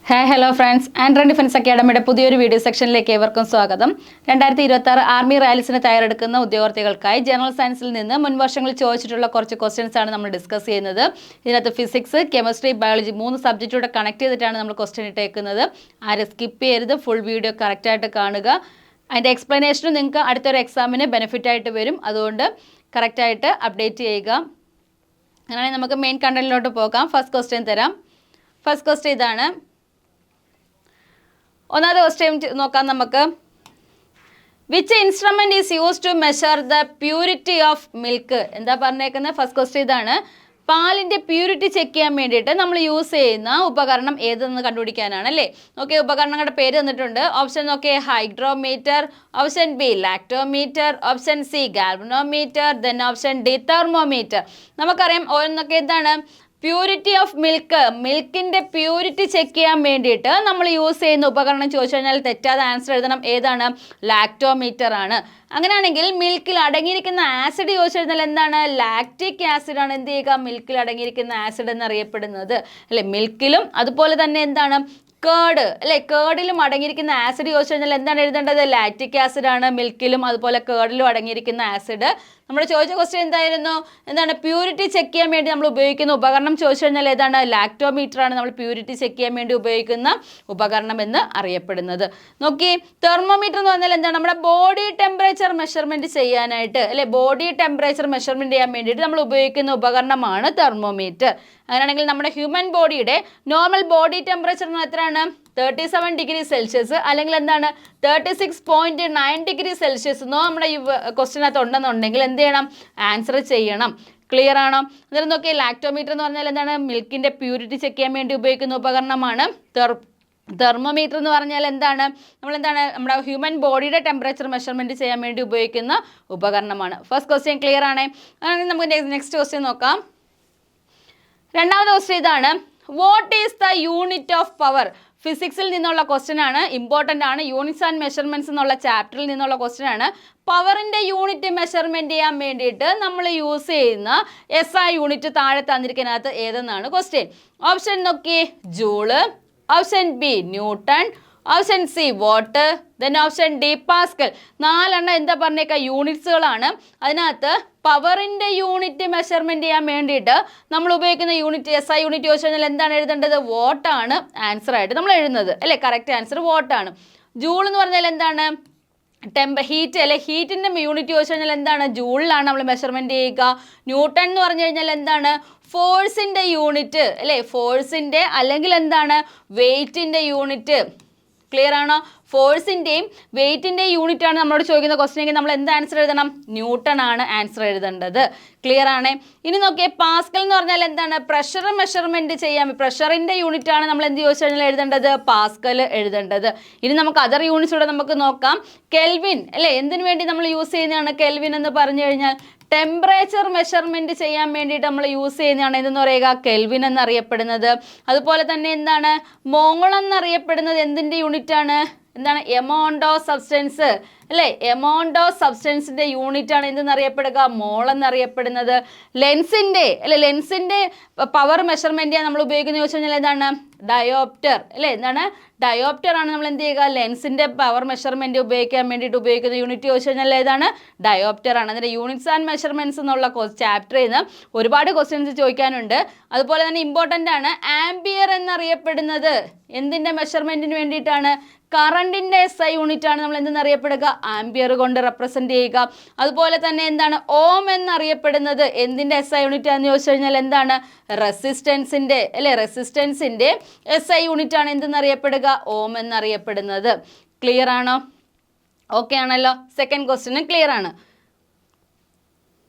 Hello friends, ആൻഡ്രൻ defence അക്കാഡമിയുടെ പുതിയൊരു video സെക്ഷനിലേക്ക് ഏവർക്കും സ്വാഗതം. 2026 ആർമി റാലിസിന് തയ്യാറെടുക്കുന്ന ഉദ്യോഗാർത്ഥികൾക്കായി ജനറൽ സയൻസിൽ നിന്ന് മുൻ വർഷങ്ങളിൽ ചോദിച്ചിട്ടുള്ള കുറച്ച് ക്വസ്റ്റ്യൻസ് ആണ് നമ്മൾ ഡിസ്കസ് ചെയ്യുന്നത്. ഇതിനകത്ത് ഫിസിക്സ്, കെമിസ്ട്രി, ബയോളജി 3 സബ്ജക്റ്റൂടെ കണക്ട് ചെയ്തിട്ടാണ് നമ്മൾ ക്വസ്റ്റ്യൻ ഇട്ടേക്കുന്നത്. ആരും സ്കിപ്പ് ചെയ്യരുത്, ഫുൾ വീഡിയോ കറക്റ്റായിട്ട് കാണുക. അതിൻ്റെ എക്സ്പ്ലനേഷനും നിങ്ങൾക്ക് അടുത്തൊരു എക്സാമിന് ബെനിഫിറ്റ് ആയിട്ട് വരും. അതുകൊണ്ട് കറക്റ്റായിട്ട് അപ്ഡേറ്റ് ചെയ്യുക. അങ്ങനെയാണെങ്കിൽ നമുക്ക് മെയിൻ കണ്ടന്റിലോട്ട് പോകാം. ഫസ്റ്റ് ക്വസ്റ്റ്യൻ തരാം. ഫസ്റ്റ് ക്വസ്റ്റ്യൻ ഇതാണ്. ഒന്നാമത്തെ ക്വസ്റ്റ്യൻ നോക്കാം നമുക്ക്. Which instrument is use to measure the purity of milk? എന്താ പറഞ്ഞേക്കുന്നത്? ഫസ്റ്റ് ക്വസ്റ്റ്യൻ ഇതാണ്. പാലിൻ്റെ പ്യൂരിറ്റി ചെക്ക് ചെയ്യാൻ വേണ്ടിയിട്ട് നമ്മൾ യൂസ് ചെയ്യുന്ന ഉപകരണം ഏതെന്ന് കണ്ടുപിടിക്കാനാണ് അല്ലേ. ഓക്കെ, ഉപകരണങ്ങളുടെ പേര് തന്നിട്ടുണ്ട്. ഓപ്ഷൻ നോക്കെ, hygrometer, option B lactometer, option C galvanometer, then option D thermometer. നമുക്കറിയാം ഓരോന്നൊക്കെ എന്താണ് പ്യൂരിറ്റി ഓഫ് മിൽക്ക്, മിൽക്കിൻ്റെ പ്യൂരിറ്റി ചെക്ക് ചെയ്യാൻ വേണ്ടിയിട്ട് നമ്മൾ യൂസ് ചെയ്യുന്ന ഉപകരണം ചോദിച്ചു കഴിഞ്ഞാൽ തെറ്റാതെ ആൻസർ എഴുതണം. ഏതാണ്? ലാക്ടോമീറ്റർ ആണ്. അങ്ങനെയാണെങ്കിൽ മിൽക്കിൽ അടങ്ങിയിരിക്കുന്ന ആസിഡ് ചോദിച്ചു കഴിഞ്ഞാൽ എന്താണ്? ലാക്റ്റിക് ആസിഡ് ആണ് എന്ത് ചെയ്യുക? മിൽക്കിൽ അടങ്ങിയിരിക്കുന്ന ആസിഡ് എന്നറിയപ്പെടുന്നത് അല്ലെ. മിൽക്കിലും അതുപോലെ തന്നെ എന്താണ് കേർഡ് അല്ലെ, കേർഡിലും അടങ്ങിയിരിക്കുന്ന ആസിഡ് ചോദിച്ചു കഴിഞ്ഞാൽ എന്താണ് എഴുതേണ്ടത്? ലാക്റ്റിക് ആസിഡ് ആണ് മിൽക്കിലും അതുപോലെ കേർഡിലും അടങ്ങിയിരിക്കുന്ന ആസിഡ്. നമ്മൾ ചോദിച്ച ക്വസ്റ്റ്യൻ എന്തായിരുന്നു? എന്താണ് പ്യൂരിറ്റി ചെക്ക് ചെയ്യാൻ വേണ്ടി നമ്മൾ ഉപയോഗിക്കുന്ന ഉപകരണം ചോദിച്ചു കഴിഞ്ഞാൽ ഏതാണ്? ലാക്ടോമീറ്റർ ആണ് നമ്മൾ പ്യൂരിറ്റി ചെക്ക് ചെയ്യാൻ വേണ്ടി ഉപയോഗിക്കുന്ന ഉപകരണം എന്ന് അറിയപ്പെടുന്നത്. നോക്കി, തെർമോമീറ്റർ എന്ന് പറഞ്ഞാൽ എന്താണ്? നമ്മുടെ ബോഡി ടെമ്പറേച്ചർ മെഷർമെന്റ് ചെയ്യാനായിട്ട് അല്ലെ, ബോഡി ടെമ്പറേച്ചർ മെഷർമെന്റ് ചെയ്യാൻ വേണ്ടിയിട്ട് നമ്മൾ ഉപയോഗിക്കുന്ന ഉപകരണമാണ് തെർമോമീറ്റർ. അങ്ങനെയാണെങ്കിൽ നമ്മുടെ ഹ്യൂമൻ ബോഡിയുടെ നോർമൽ ബോഡി ടെമ്പറേച്ചർ എത്രയാണ്? 37 ഡിഗ്രി സെൽഷ്യസ് അല്ലെങ്കിൽ എന്താണ് 36.9 ഡിഗ്രി സെൽഷ്യസ് എന്നോ നമ്മുടെ ഈ ക്വസ്റ്റ്യനകത്ത് ഉണ്ടെന്നുണ്ടെങ്കിൽ എന്ത് ചെയ്യണം? ആൻസർ ചെയ്യണം. ക്ലിയർ ആണോ? അന്നേരം നോക്കിയേ, ലാക്ടോമീറ്റർ എന്ന് പറഞ്ഞാൽ എന്താണ്? മിൽക്കിൻ്റെ പ്യൂരിറ്റി ചെക്ക് ചെയ്യാൻ വേണ്ടി ഉപയോഗിക്കുന്ന ഉപകരണമാണ്. തെർമോമീറ്റർ എന്ന് പറഞ്ഞാൽ എന്താണ്? നമ്മുടെ ഹ്യൂമൻ ബോഡിയുടെ ടെമ്പറേച്ചർ മെഷർമെൻറ്റ് ചെയ്യാൻ വേണ്ടി ഉപയോഗിക്കുന്ന ഉപകരണമാണ്. ഫസ്റ്റ് ക്വസ്റ്റ്യൻ ക്ലിയർ ആണേ. അങ്ങനെ നമുക്ക് നെക്സ്റ്റ് ക്വസ്റ്റ്യൻ നോക്കാം. രണ്ടാമത്തെ ക്വസ്റ്റ്യൻ ഇതാണ്. What is the unit of power? ഫിസിക്സിൽ നിന്നുള്ള ക്വസ്റ്റ്യൻ ആണ്, ഇമ്പോർട്ടൻ്റ് ആണ്. യൂണിറ്റ്സ് ആൻഡ് മെഷർമെൻറ്റ്സ് എന്നുള്ള ചാപ്റ്ററിൽ നിന്നുള്ള ക്വസ്റ്റ്യൻ ആണ്. പവറിൻ്റെ യൂണിറ്റ് മെഷർമെൻറ്റ് ചെയ്യാൻ വേണ്ടിയിട്ട് നമ്മൾ യൂസ് ചെയ്യുന്ന SI യൂണിറ്റ് താഴെ തന്നിരിക്കുന്നതിനകത്ത് ഏതെന്നാണ് ക്വസ്റ്റ്യൻ. ഓപ്ഷൻ നോക്കിയേ, joule, option B newton, option see what, then option D Pascal. 4 എന്താ പറഞ്ഞേക്കാം? യൂണിറ്റ്സുകളാണ്. അതിനകത്ത് പവറിൻ്റെ യൂണിറ്റ് മെഷർമെൻറ്റ് ചെയ്യാൻ വേണ്ടിയിട്ട് നമ്മൾ ഉപയോഗിക്കുന്ന യൂണിറ്റ് SI യൂണിറ്റ് ചോദിച്ചു കഴിഞ്ഞാൽ എന്താണ് എഴുതേണ്ടത്? വാട്ടാണ് ആൻസർ ആയിട്ട് നമ്മൾ എഴുതുന്നത് അല്ലേ. Correct answer വാട്ടാണ്. ജൂൾ എന്ന് പറഞ്ഞാൽ എന്താണ്? ഹീറ്റ് അല്ലെ, ഹീറ്റിൻ്റെ യൂണിറ്റ് ചോദിച്ചു കഴിഞ്ഞാൽ എന്താണ്? ജൂളിലാണ് നമ്മൾ മെഷർമെൻറ്റ് ചെയ്യുക. ന്യൂട്ടൺ എന്ന് പറഞ്ഞു കഴിഞ്ഞാൽ എന്താണ്? ഫോഴ്സിൻ്റെ യൂണിറ്റ് അല്ലേ, ഫോഴ്സിൻ്റെ അല്ലെങ്കിൽ എന്താണ് വെയ്റ്റിൻ്റെ യൂണിറ്റ്. ക്ലിയർ ആണോ? ഫോഴ്സിൻ്റെയും വെയ്റ്റിൻ്റെയും യൂണിറ്റ് ആണ് നമ്മളോട് ചോദിക്കുന്ന ക്വസ്റ്റ്യൻ എങ്കിൽ നമ്മൾ എന്ത് ആൻസർ എഴുതണം? ന്യൂട്ടൺ ആണ് ആൻസർ എഴുതേണ്ടത്. ക്ലിയർ ആണേ. ഇനി നോക്കിയേ, പാസ്കൽ എന്ന് പറഞ്ഞാൽ എന്താണ്? പ്രഷർ മെഷർമെൻറ്റ് ചെയ്യാൻ പ്രഷറിൻ്റെ യൂണിറ്റ് ആണ് നമ്മൾ എന്ത് ചോദിച്ചു കഴിഞ്ഞാൽ എഴുതേണ്ടത്? പാസ്കൽ എഴുതേണ്ടത്. ഇനി നമുക്ക് അതർ യൂണിറ്റ്സ് കൂടെ നമുക്ക് നോക്കാം. കെൽവിൻ അല്ലേ, എന്തിനു വേണ്ടി നമ്മൾ യൂസ് ചെയ്യുന്നതാണ് കെൽവിൻ എന്ന് പറഞ്ഞു കഴിഞ്ഞാൽ? ടെമ്പറേച്ചർ മെഷർമെൻറ്റ് ചെയ്യാൻ വേണ്ടിയിട്ട് നമ്മൾ യൂസ് ചെയ്യുന്നതാണ് എന്തെന്ന് പറയുക? കെൽവിൻ എന്നറിയപ്പെടുന്നത്. അതുപോലെ തന്നെ എന്താണ് മോൾ എന്നറിയപ്പെടുന്നത്? എന്തിൻ്റെ യൂണിറ്റാണ്? എന്താണ്? എമൗണ്ട് ഓഫ് സബ്സ്റ്റൻസ് അല്ലേ, എമൗണ്ട് ഓഫ് സബ്സ്റ്റൻസിൻ്റെ യൂണിറ്റ് ആണ് എന്തെന്നറിയപ്പെടുക? മോൾ എന്നറിയപ്പെടുന്നത്. ലെൻസിൻ്റെ അല്ലെ, ലെൻസിൻ്റെ പവർ മെഷർമെൻറ്റ് ചെയ്യാൻ നമ്മൾ ഉപയോഗിക്കുന്നത് ചോദിച്ചു കഴിഞ്ഞാൽ എന്താണ്? ഡയോപ്റ്റർ അല്ലേ. എന്താണ്? ഡയോപ്റ്റർ ആണ് നമ്മൾ എന്ത് ചെയ്യുക? ലെൻസിൻ്റെ പവർ മെഷർമെൻറ്റ് ഉപയോഗിക്കാൻ വേണ്ടിയിട്ട് ഉപയോഗിക്കുന്ന യൂണിറ്റ് ചോദിച്ചു കഴിഞ്ഞാൽ ഏതാണ്? ഡയോപ്റ്റർ ആണ്. അതിൻ്റെ യൂണിറ്റ്സ് ആൻഡ് മെഷർമെൻറ്റ്സ് എന്നുള്ള ചാപ്റ്ററിൽ നിന്ന് ഒരുപാട് ക്വസ്റ്റ്യൻസ് ചോദിക്കാനുണ്ട്. അതുപോലെ തന്നെ ഇമ്പോർട്ടൻ്റ് ആണ്. ആംപിയർ എന്നറിയപ്പെടുന്നത് എന്തിൻ്റെ മെഷർമെൻറ്റിന് വേണ്ടിയിട്ടാണ്? കറണ്ടിൻ്റെ SI യൂണിറ്റ് ആണ് നമ്മൾ എന്തെന്നറിയപ്പെടുക? ആംപിയർ കൊണ്ട് റെപ്രസെൻറ്റ് ചെയ്യുക. അതുപോലെ തന്നെ എന്താണ് ഓം എന്നറിയപ്പെടുന്നത്? എന്തിൻ്റെ SI യൂണിറ്റ് ആണെന്ന് ചോദിച്ചു കഴിഞ്ഞാൽ എന്താണ്? റെസിസ്റ്റൻസിൻ്റെ അല്ലേ, റെസിസ്റ്റൻസിൻ്റെ SI യൂണിറ്റ് ആണ് എന്തെന്നറിയപ്പെടുക? ഓം എന്നറിയപ്പെടുന്നത്. ക്ലിയർ ആണോ? ഓക്കെ ആണല്ലോ. സെക്കൻഡ് ക്വസ്റ്റ്യനും ക്ലിയർ ആണ്.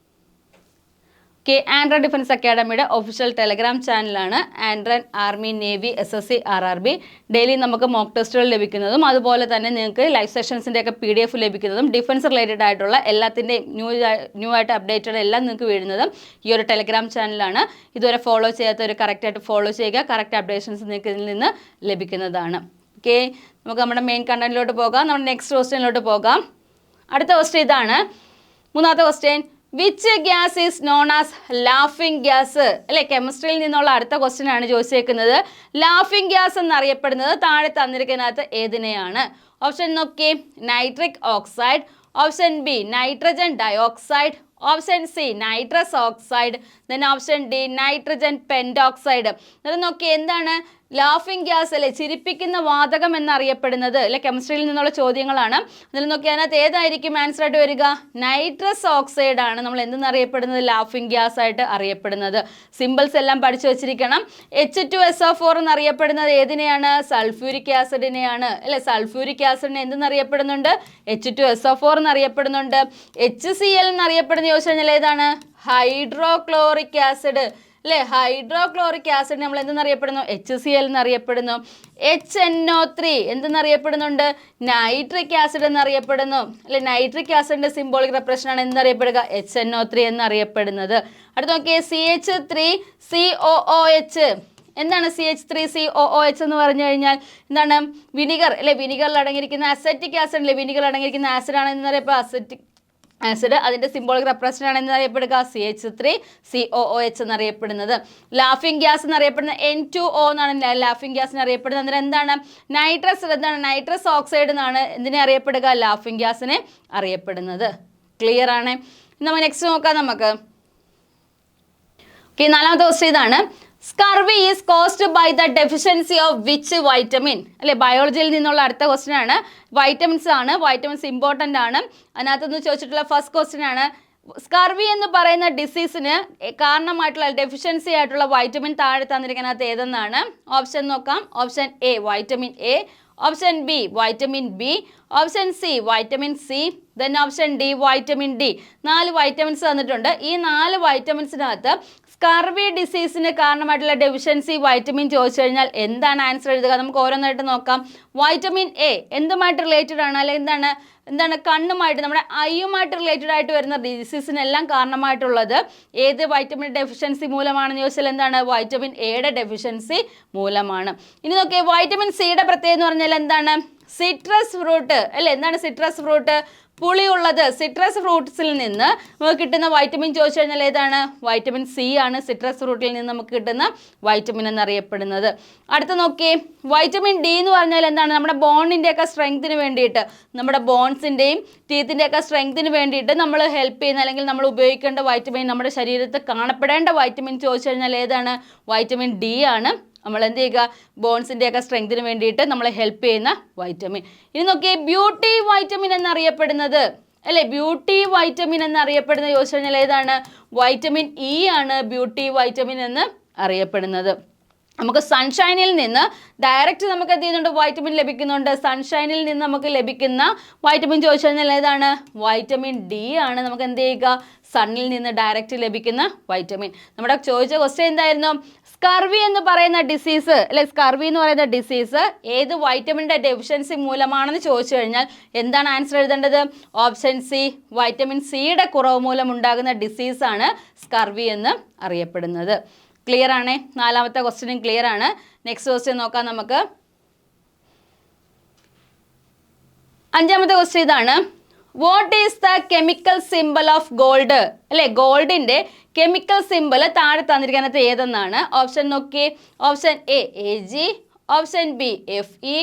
ആൻഡ്രൻ ഡിഫൻസ് അക്കാഡമിയുടെ ഒഫീഷ്യൽ ടെലഗ്രാം ചാനലാണ് ആൻഡ്രൻ army navy SSC RRB. Daily നമുക്ക് മോക്ക് ടെസ്റ്റുകൾ ലഭിക്കുന്നതും അതുപോലെ തന്നെ നിങ്ങൾക്ക് ലൈവ് സെഷൻസിൻ്റെ ഒക്കെ PDF ലഭിക്കുന്നതും ഡിഫൻസ് റിലേറ്റഡ് ആയിട്ടുള്ള എല്ലാത്തിൻ്റെയും ന്യൂ ആയിട്ട് അപ്ഡേറ്റഡ് എല്ലാം നിങ്ങൾക്ക് വീഴുന്നതും ഈ ഒരു ടെലഗ്രാം ചാനലാണ്. ഇതുവരെ ഫോളോ ചെയ്യാത്തവർ കറക്റ്റായിട്ട് ഫോളോ ചെയ്യുക. കറക്റ്റ് അപ്ഡേഷൻസ് നിങ്ങൾക്ക് ഇതിൽ നിന്ന് ലഭിക്കുന്നതാണ്. ഓക്കെ, നമുക്ക് നമ്മുടെ മെയിൻ കണ്ടന്റിലോട്ട് പോകാം. നമ്മുടെ നെക്സ്റ്റ് ക്വസ്റ്റ്യനിലോട്ട് പോകാം. അടുത്ത ക്വസ്റ്റ്യൻ ഇതാണ്. മൂന്നാമത്തെ question. Which gas is known as laughing gas അല്ലെ, കെമിസ്ട്രിയിൽ നിന്നുള്ള അടുത്ത ക്വസ്റ്റ്യൻ ആണ് ചോദിച്ചേക്കുന്നത്. ലാഫിംഗ് ഗ്യാസ് എന്നറിയപ്പെടുന്നത് താഴെ തന്നിരിക്കുന്നതിനകത്ത് ഏതിനെയാണ്? ഓപ്ഷൻ നോക്കിയേ, nitric oxide. Option B nitrogen dioxide. Option C nitrous oxide. Then option D nitrogen pentoxide. അത് നോക്കി, എന്താണ് ലാഫിംഗ് ഗ്യാസ് അല്ലെ, ചിരിപ്പിക്കുന്ന വാതകം എന്നറിയപ്പെടുന്നത് അല്ലെ, കെമിസ്ട്രിയിൽ നിന്നുള്ള ചോദ്യങ്ങളാണ്. അതിൽ നോക്കി അതിനകത്ത് ഏതായിരിക്കും ആൻസർ ആയിട്ട് വരിക? നൈട്രസ് ഓക്സൈഡ് ആണ് നമ്മൾ എന്തെന്നറിയപ്പെടുന്നത്? ലാഫിംഗ് ഗ്യാസ് ആയിട്ട് അറിയപ്പെടുന്നത്. സിമ്പിൾസ് എല്ലാം പഠിച്ചു വെച്ചിരിക്കണം. H2SO4 എന്നറിയപ്പെടുന്നത് ഏതിനെയാണ്? സൾഫ്യൂരിക് ആസിഡിനെയാണ് അല്ലെ. സൾഫ്യൂരിക് ആസിഡിനെ എന്തെന്നറിയപ്പെടുന്നുണ്ട്? H2SO4 എന്നറിയപ്പെടുന്നുണ്ട്. HCl എന്നറിയപ്പെടുന്ന ചോദിച്ചു കഴിഞ്ഞാൽ ഏതാണ്? ഹൈഡ്രോക്ലോറിക് ആസിഡ് അല്ലെ. ഹൈഡ്രോക്ലോറിക് ആസിഡ് നമ്മൾ എന്തെന്നറിയപ്പെടുന്നു? HCl എന്നറിയപ്പെടുന്നു. HNO3 എന്തെന്നറിയപ്പെടുന്നുണ്ട്? നൈട്രിക് ആസിഡ് എന്നറിയപ്പെടുന്നു അല്ലെ. നൈട്രിക് ആസിഡിന്റെ സിംബോളിക് റെപ്രസെന്റ് ആണ് എന്നറിയപ്പെടുക HNO3 എന്നറിയപ്പെടുന്നത്. അടുത്ത നോക്കിയേ, CH3COOH. എന്താണ് CH3COOH എന്ന് പറഞ്ഞു കഴിഞ്ഞാൽ? എന്താണ്? വിനിഗർ അല്ലെ. വിനിഗറിൽ അടങ്ങിയിരിക്കുന്ന അസറ്റിക് ആസിഡ് അല്ലെ, വിനിഗറിൽ അടങ്ങിയിരിക്കുന്ന ആസിഡാണ് എന്നറിയപ്പെടുക അസറ്റിക് ആസിഡ്. അതിന്റെ സിംബോളിക് റെപ്രസെന്റ് ആണ് എന്നറിയപ്പെടുക CH3COOH എന്നറിയപ്പെടുന്നത്. ലാഫിംഗ് ഗ്യാസ് എന്നറിയപ്പെടുന്ന N2O എന്നാണ് ലാഫിംഗ് ഗ്യാസിന് അറിയപ്പെടുന്നത്. അന്നേരം എന്താണ്? നൈട്രസ് ഓക്സൈഡ് എന്നാണ് എന്തിനെ അറിയപ്പെടുക? ലാഫിംഗ് ഗ്യാസിനെ അറിയപ്പെടുന്നത്. ക്ലിയർ ആണ്? നമ്മൾ നെക്സ്റ്റ് നോക്കാം നമുക്ക്. ഓക്കെ, നാലാമത്തെ ക്വസ്റ്റ്യൻ ഇതാണ്. Scurvy is caused by the deficiency of which vitamin അല്ലെ. ബയോളജിയിൽ നിന്നുള്ള അടുത്ത ക്വസ്റ്റ്യൻ ആണ്. വൈറ്റമിൻസ് ആണ്. വൈറ്റമിൻസ് ഇമ്പോർട്ടൻ്റ് ആണ്. അതിനകത്തുനിന്ന് ചോദിച്ചിട്ടുള്ള ഫസ്റ്റ് ക്വസ്റ്റ്യൻ ആണ്, സ്കർവി എന്ന് പറയുന്ന ഡിസീസിന് കാരണമായിട്ടുള്ള ഡെഫിഷ്യൻസി ആയിട്ടുള്ള വൈറ്റമിൻ താഴെ തന്നിരിക്കുന്നതിനകത്ത് ഏതെന്നാണ്? ഓപ്ഷൻ നോക്കാം. Option A vitamin A. Option B vitamin B. Option C vitamin C. Then option D vitamin D. 4 vitamins തന്നിട്ടുണ്ട്. ഈ 4 വൈറ്റമിൻസിനകത്ത് സ്കർവി ഡിസീസിന് കാരണമായിട്ടുള്ള ഡെഫിഷ്യൻസി വൈറ്റമിൻ ചോദിച്ചു കഴിഞ്ഞാൽ എന്താണ് ആൻസർ എഴുതുക? നമുക്ക് ഓരോന്നായിട്ട് നോക്കാം. വൈറ്റമിൻ എ എന്തുമായിട്ട് റിലേറ്റഡ് ആണ്? അല്ലെങ്കിൽ എന്താണ് കണ്ണുമായിട്ട്, നമ്മുടെ ഐയുമായിട്ട് റിലേറ്റഡ് ആയിട്ട് വരുന്ന ഡിസീസിനെല്ലാം കാരണമായിട്ടുള്ളത് ഏത് വൈറ്റമിൻ ഡെഫിഷ്യൻസി മൂലമാണെന്ന് ചോദിച്ചാൽ എന്താണ്? വൈറ്റമിൻ എയുടെ ഡെഫിഷ്യൻസി മൂലമാണ്. ഇനി നോക്കിയേ, വൈറ്റമിൻ സിയുടെ പ്രത്യേകത എന്ന് പറഞ്ഞാൽ എന്താണ്? സിട്രസ് ഫ്രൂട്ട് അല്ലേ. എന്താണ് സിട്രസ് ഫ്രൂട്ട്? പുളിയുള്ളത്. സിട്രസ് ഫ്രൂട്ട്സിൽ നിന്ന് നമുക്ക് കിട്ടുന്ന വൈറ്റമിൻ ചോദിച്ചു കഴിഞ്ഞാൽ ഏതാണ്? വൈറ്റമിൻ സി ആണ് സിട്രസ് ഫ്രൂട്ടിൽ നിന്ന് നമുക്ക് കിട്ടുന്ന വൈറ്റമിൻ എന്നറിയപ്പെടുന്നത്. അടുത്ത നോക്കിയേ, വൈറ്റമിൻ ഡി എന്ന് പറഞ്ഞാൽ എന്താണ്? നമ്മുടെ ബോണിൻ്റെയൊക്കെ സ്ട്രെങ്ത്തിന് വേണ്ടിയിട്ട്, നമ്മുടെ ബോൺസിൻ്റെയും ടീത്തിൻ്റെയൊക്കെ സ്ട്രെങ്ത്തിന് വേണ്ടിയിട്ട് നമ്മൾ ഹെൽപ്പ് ചെയ്യുന്ന അല്ലെങ്കിൽ നമ്മൾ ഉപയോഗിക്കേണ്ട വൈറ്റമിൻ, നമ്മുടെ ശരീരത്തിൽ കാണപ്പെടേണ്ട വൈറ്റമിൻ ചോദിച്ചു കഴിഞ്ഞാൽ ഏതാണ്? വൈറ്റമിൻ ഡി ആണ്. നമ്മൾ എന്ത് ചെയ്യുക? ബോൺസിൻ്റെയൊക്കെ സ്ട്രെങ്തിന് വേണ്ടിയിട്ട് നമ്മളെ ഹെൽപ്പ് ചെയ്യുന്ന വൈറ്റമിൻ. ഇനി നോക്കിയേ, ബ്യൂട്ടി വൈറ്റമിൻ എന്നറിയപ്പെടുന്നത് അല്ലേ. ബ്യൂട്ടി വൈറ്റമിൻ എന്നറിയപ്പെടുന്നത് ചോദിച്ചു കഴിഞ്ഞാൽ ഏതാണ്? വൈറ്റമിൻ ഇ ആണ് ബ്യൂട്ടി വൈറ്റമിൻ എന്ന് അറിയപ്പെടുന്നത്. നമുക്ക് സൺഷൈനിൽ നിന്ന് ഡയറക്റ്റ് നമുക്ക് എന്ത് ചെയ്യുന്നുണ്ട്? വൈറ്റമിൻ ലഭിക്കുന്നുണ്ട്. സൺഷൈനിൽ നിന്ന് നമുക്ക് ലഭിക്കുന്ന വൈറ്റമിൻ ചോദിച്ചു കഴിഞ്ഞാൽ ഏതാണ്? വൈറ്റമിൻ ഡി ആണ്. നമുക്ക് എന്ത് ചെയ്യുക? സണ്ണിൽ നിന്ന് ഡയറക്റ്റ് ലഭിക്കുന്ന വൈറ്റമിൻ. നമ്മുടെ ചോദിച്ച ക്വസ്റ്റ്യൻ എന്തായിരുന്നു? സ്കർവി എന്ന് പറയുന്ന ഡിസീസ് അല്ലെ, സ്കർവി എന്ന് പറയുന്ന ഡിസീസ് ഏത് വൈറ്റമിൻ്റെ ഡെഫിഷ്യൻസി മൂലമാണെന്ന് ചോദിച്ചു കഴിഞ്ഞാൽ എന്താണ് ആൻസർ എഴുതേണ്ടത്? ഓപ്ഷൻ സി വൈറ്റമിൻ സിയുടെ കുറവ് മൂലം ഉണ്ടാകുന്ന ഡിസീസാണ് സ്കർവി എന്ന് അറിയപ്പെടുന്നത്. ക്ലിയർ ആണ്? നാലാമത്തെ ക്വസ്റ്റ്യനും ക്ലിയർ ആണ്. നെക്സ്റ്റ് ക്വസ്റ്റ്യൻ നോക്കാം നമുക്ക്. അഞ്ചാമത്തെ ക്വസ്റ്റ്യൻ ഇതാണ്. What is the chemical symbol of gold അല്ലെ. ഗോൾഡിന്റെ കെമിക്കൽ സിംബൽ താഴെ തന്നിരിക്കുന്നത് ഏതെന്നാണ്? ഓപ്ഷൻ നോക്കിയേ. Option A Ag. Option B Fe.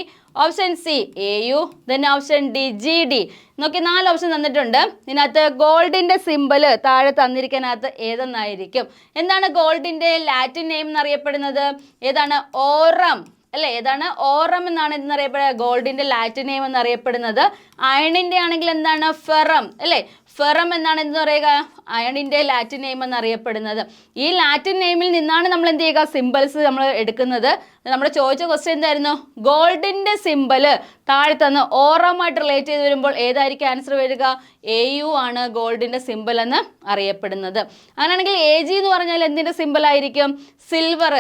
Option C Au. Then option D Gd. നോക്കി 4 ഓപ്ഷൻ തന്നിട്ടുണ്ട്. ഇതിനകത്ത് ഗോൾഡിന്റെ സിംബൽ താഴെ തന്നിരിക്കുന്നതിനകത്ത് ഏതെന്നായിരിക്കും? എന്താണ് ഗോൾഡിന്റെ ലാറ്റിൻ നെയിം എന്നറിയപ്പെടുന്നത്? ഏതാണ്? ഓറം അല്ലേ. ഏതാണ്? ഓറം എന്നാണ് എന്നറിയപ്പെടുക. ഗോൾഡിന്റെ ലാറ്റിൻ നെയിം എന്നറിയപ്പെടുന്നത്. അയണിന്റെ ആണെങ്കിൽ എന്താണ്? ഫെറം അല്ലേ. ഫെറം എന്നാണ് എന്ന് പറയുക? അയണിന്റെ ലാറ്റിൻ നെയിം എന്നറിയപ്പെടുന്നത്. ഈ ലാറ്റിൻ നെയിമിൽ നിന്നാണ് നമ്മൾ എന്ത് ചെയ്യുക? സിമ്പിൾസ് നമ്മൾ എടുക്കുന്നത്. നമ്മുടെ ചോദിച്ച ക്വസ്റ്റ്യൻ എന്തായിരുന്നു? ഗോൾഡിന്റെ സിമ്പിൾ താഴെ തന്ന് ഓറമായിട്ട് റിലേറ്റ് ചെയ്ത് വരുമ്പോൾ ഏതായിരിക്കും ആൻസർ വരിക? Au ആണ് ഗോൾഡിന്റെ സിമ്പിൾ എന്ന് അറിയപ്പെടുന്നത്. അങ്ങനെയാണെങ്കിൽ Ag എന്ന് പറഞ്ഞാൽ എന്തിന്റെ സിമ്പിൾ ആയിരിക്കും? സിൽവർ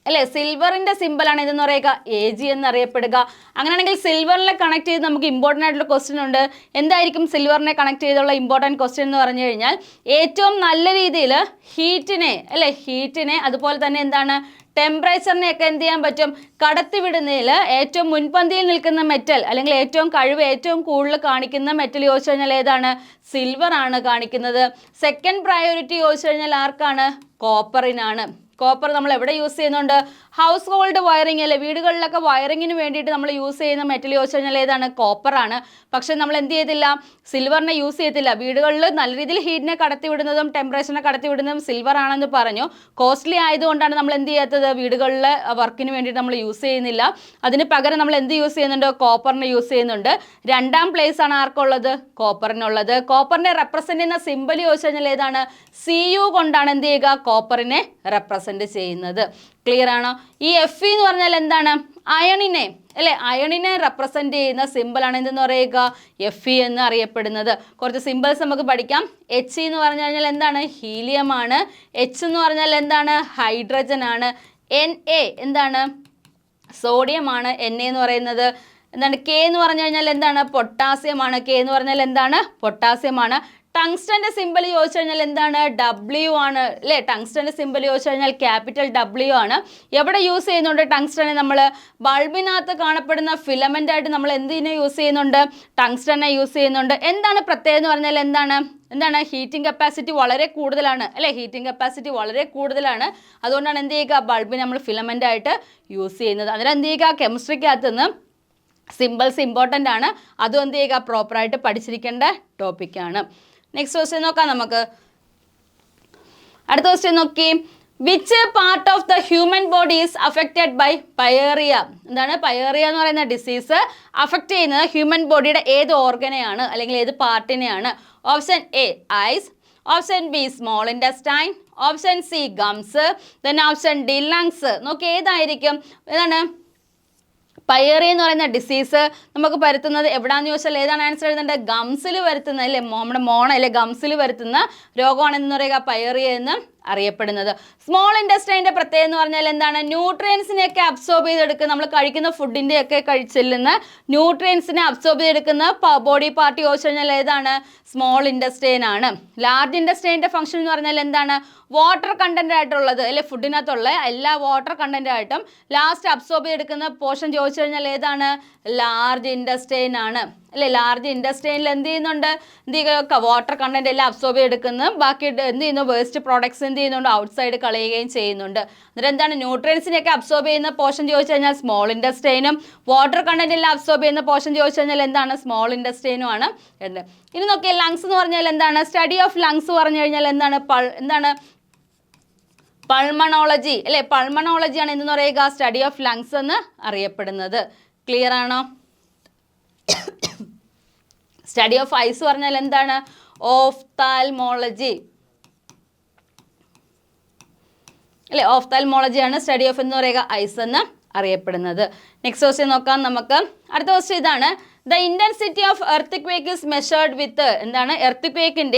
അല്ലേ. സിൽവറിന്റെ സിമ്പിളാണ് ഇതെന്ന് പറയുക Ag എന്നറിയപ്പെടുക. അങ്ങനെയാണെങ്കിൽ സിൽവറിനെ കണക്ട് ചെയ്ത് നമുക്ക് ഇമ്പോർട്ടൻ്റ് ആയിട്ടുള്ള ക്വസ്റ്റ്യൻ ഉണ്ട്. എന്തായിരിക്കും സിൽവറിനെ കണക്ട് ചെയ്തുള്ള ഇമ്പോർട്ടൻറ്റ് ക്വസ്റ്റ്യൻ എന്ന് പറഞ്ഞു കഴിഞ്ഞാൽ ഏറ്റവും നല്ല രീതിയിൽ ഹീറ്റിനെ അതുപോലെ തന്നെ എന്താണ് ടെമ്പറേച്ചറിനെയൊക്കെ എന്ത് ചെയ്യാൻ പറ്റും, കടത്തിവിടുന്നതിൽ ഏറ്റവും മുൻപന്തിയിൽ നിൽക്കുന്ന മെറ്റൽ അല്ലെങ്കിൽ ഏറ്റവും കഴിവ് ഏറ്റവും കൂടുതൽ കാണിക്കുന്ന മെറ്റൽ ചോദിച്ചു കഴിഞ്ഞാൽ ഏതാണ്, സിൽവർ ആണ് കാണിക്കുന്നത്. സെക്കൻഡ് പ്രയോറിറ്റി ചോദിച്ചു കഴിഞ്ഞാൽ ആർക്കാണ്, കോപ്പറിനാണ്. കോപ്പർ നമ്മൾ എവിടെ യൂസ് ചെയ്യുന്നുണ്ട്, ഹൗസ് ഹോൾഡ് വയറിംഗ് അല്ലേ, വീടുകളിലൊക്കെ വയറിങ്ങിന് വേണ്ടിയിട്ട് നമ്മൾ യൂസ് ചെയ്യുന്ന മെറ്റൽ ചോദിച്ചു കഴിഞ്ഞാൽ ഏതാണ്, കോപ്പറാണ്. പക്ഷെ നമ്മൾ എന്ത് ചെയ്തില്ല, സിൽവറിനെ യൂസ് ചെയ്യത്തില്ല. വീടുകളിൽ നല്ല രീതിയിൽ ഹീറ്റിനെ കടത്തിവിടുന്നതും ടെമ്പറേച്ചറിനെ കടത്തിവിടുന്നതും സിൽവർ ആണെന്ന് പറഞ്ഞു. കോസ്റ്റ്ലി ആയതുകൊണ്ടാണ് നമ്മൾ എന്ത് ചെയ്യാത്തത്, വീടുകളിൽ വർക്കിന് വേണ്ടിയിട്ട് നമ്മൾ യൂസ് ചെയ്യുന്നില്ല. അതിന് പകരം നമ്മൾ എന്ത് യൂസ് ചെയ്യുന്നുണ്ട്, കോപ്പറിനെ യൂസ് ചെയ്യുന്നുണ്ട്. രണ്ടാം പ്ലേസ് ആണ് ആർക്കുള്ളത്, കോപ്പറിനുള്ളത്. കോപ്പറിനെ റെപ്രസെന്റ് ചെയ്യുന്ന സിമ്പിൾ ചോദിച്ചു കഴിഞ്ഞാൽ ഏതാണ്, CU കൊണ്ടാണ് എന്ത് ചെയ്യുക, കോപ്പറിനെ റെപ്രസെന്റ് ചെയ്യുന്നത്. ക്ലിയർ ആണോ? ഈ Fe എന്ന് പറഞ്ഞാൽ എന്താണ്, അയണിനെ അല്ലെ, അയണിനെ റെപ്രസെന്റ് ചെയ്യുന്ന സിമ്പിൾ ആണ് എന്തെന്ന് പറയുക, Fe എന്ന് അറിയപ്പെടുന്നത്. കുറച്ച് സിമ്പിൾസ് നമുക്ക് പഠിക്കാം. H എന്ന് പറഞ്ഞു കഴിഞ്ഞാൽ എന്താണ്, ഹീലിയം ആണ്. H എന്ന് പറഞ്ഞാൽ എന്താണ്, ഹൈഡ്രജൻ ആണ്. Na എന്താണ്, സോഡിയം ആണ്. Na എന്ന് പറയുന്നത് എന്താണ്, K എന്ന് പറഞ്ഞു കഴിഞ്ഞാൽ എന്താണ്, പൊട്ടാസ്യം ആണ്. K എന്ന് പറഞ്ഞാൽ എന്താണ്, പൊട്ടാസ്യം ആണ്. ടങ്സ്റ്റന്റെ സിമ്പിൾ ചോദിച്ചു കഴിഞ്ഞാൽ എന്താണ്, W ആണ് അല്ലേ. ടങ്സ്റ്റന്റെ സിമ്പിൾ ചോദിച്ചു കഴിഞ്ഞാൽ ക്യാപിറ്റൽ W ആണ്. എവിടെ യൂസ് ചെയ്യുന്നുണ്ട് ടങ്സ്റ്റനെ, നമ്മൾ ബൾബിനകത്ത് കാണപ്പെടുന്ന ഫിലമെന്റ് ആയിട്ട് നമ്മൾ എന്തിനെ യൂസ് ചെയ്യുന്നുണ്ട്, ടങ്സ്റ്റനെ യൂസ് ചെയ്യുന്നുണ്ട്. എന്താണ് പ്രത്യേകത എന്ന് പറഞ്ഞാൽ എന്താണ് ഹീറ്റിംഗ് കപ്പാസിറ്റി വളരെ കൂടുതലാണ് അല്ലേ, ഹീറ്റിംഗ് കപ്പാസിറ്റി വളരെ കൂടുതലാണ്. അതുകൊണ്ടാണ് എന്ത് ചെയ്യുക, ബൾബിന് നമ്മൾ ഫിലമെന്റ് ആയിട്ട് യൂസ് ചെയ്യുന്നത്. അന്നേരം എന്ത് ചെയ്യുക, കെമിസ്ട്രിക്കകത്ത് നിന്ന് സിമ്പിൾസ് ഇമ്പോർട്ടൻ്റ് ആണ്. അതും എന്ത് ചെയ്യുക, പ്രോപ്പറായിട്ട് പഠിച്ചിരിക്കേണ്ട ടോപ്പിക്കാണ്. നെക്സ്റ്റ് ക്വസ്റ്റ്യൻ നോക്കാം നമുക്ക്. അടുത്ത ക്വസ്റ്റ്യൻ നോക്കി, which part of the human body is affected by pyorrhea. എന്താണ് പയേറിയ എന്ന് പറയുന്ന ഡിസീസ് അഫക്റ്റ് ചെയ്യുന്നത് ഹ്യൂമൻ ബോഡിയുടെ ഏത് ഓർഗനെയാണ് അല്ലെങ്കിൽ ഏത് പാർട്ടിനെയാണ്? Option A eyes, option B small intestine, option C gums, then option D lungs. നോക്കി ഏതായിരിക്കും, ഏതാണ് പയേറിയ എന്ന് പറയുന്ന ഡിസീസ് നമുക്ക് വരുത്തുന്നത് എവിടാന്ന് ചോദിച്ചാൽ ഏതാണ് ആൻസർ എഴുതേണ്ടത്, ഗംസിൽ വരുത്തുന്ന അല്ലേ, നമ്മുടെ മോണ അല്ലെ ഗംസിൽ വരുത്തുന്ന രോഗമാണെന്ന് പറയുക പയേറിയ എന്ന് അറിയപ്പെടുന്നത്. സ്മോൾ ഇൻറ്റസ്റ്റൈൻ്റെ പ്രത്യേകത എന്ന് പറഞ്ഞാൽ എന്താണ്, ന്യൂട്രിയൻസിനെയൊക്കെ അബ്സോർബ് ചെയ്തെടുക്കുക. നമ്മൾ കഴിക്കുന്ന ഫുഡിൻ്റെ ഒക്കെ ചെല്ലുന്ന ന്യൂട്രിയൻസിനെ അബ്സോർബ് ചെയ്തെടുക്കുന്ന ബോഡി പാർട്ട് ചോദിച്ചു കഴിഞ്ഞാൽ ഏതാണ്, സ്മോൾ ഇൻറ്റസ്റ്റൈൻ ആണ്. ലാർജ് ഇൻറ്റസ്റ്റൈൻ്റെ ഫംഗ്ഷൻ എന്ന് പറഞ്ഞാൽ എന്താണ്, വാട്ടർ കണ്ടന്റ് ആയിട്ടുള്ളത് അല്ലെ, ഫുഡിനകത്തുള്ള എല്ലാ വാട്ടർ കണ്ടന്റ് ആയിട്ടും ലാസ്റ്റ് അബ്സോർബ് ചെയ്തെടുക്കുന്ന പോർഷൻ ചോദിച്ചു കഴിഞ്ഞാൽ ഏതാണ്, ലാർജ് ഇൻറ്റസ്റ്റൈൻ ആണ് അല്ലെ. ലാർജ് ഇൻറ്റസ്റ്റൈനിൽ എന്ത് ചെയ്യുന്നുണ്ട്, എന്ത് ചെയ്യുക, വാട്ടർ കണ്ടന്റ് എല്ലാം അബ്സോർബ് ചെയ്തെടുക്കുന്നു. ബാക്കി എന്ത് ചെയ്യുന്നു, വേസ്റ്റ് പ്രോഡക്ട്സ് എന്ത് ചെയ്യുന്നുണ്ട്, ഔട്ട്സൈഡ് കളയുകയും ചെയ്യുന്നുണ്ട്. എന്നിട്ട് എന്താണ്, ന്യൂട്രിയൻസിനെയൊക്കെ അബ്സോർബ് ചെയ്യുന്ന പോർഷൻ ചോദിച്ചു കഴിഞ്ഞാൽ സ്മോൾ ഇൻറ്റസ്റ്റൈനും, വാട്ടർ കണ്ടന്റ് എല്ലാം അബ്സോർബ് ചെയ്യുന്ന പോർഷൻ ചോദിച്ചു കഴിഞ്ഞാൽ എന്താണ്, സ്മോൾ ഇൻറ്റസ്റ്റൈനും ആണ്. ഇനി നോക്കിയാൽ ലങ്സ് എന്ന് പറഞ്ഞാൽ എന്താണ്, സ്റ്റഡി ഓഫ് ലങ്സ് പറഞ്ഞു കഴിഞ്ഞാൽ എന്താണ് പൾമണോളജി അല്ലെ. പൾമണോളജിയാണ് എന്ന് പറയുക, സ്റ്റഡി ഓഫ് ലങ്സ് എന്ന് അറിയപ്പെടുന്നത്. ക്ലിയർ ആണോ? സ്റ്റഡി ഓഫ് ഐസ് പറഞ്ഞാൽ എന്താണ്, ഓഫ്താൽമോളജി അല്ലെ. ഓഫ്താൽമോളജിയാണ് സ്റ്റഡി ഓഫ് എന്ന് പറയുക ഐസ് എന്ന് അറിയപ്പെടുന്നത്. നെക്സ്റ്റ് ക്വസ്റ്റ്യൻ നോക്കാം നമുക്ക്. അടുത്ത ക്വസ്റ്റ്യൻ ഇതാണ്, the intensity of earth is measured വിത്ത്. എന്താണ് എർത്ത്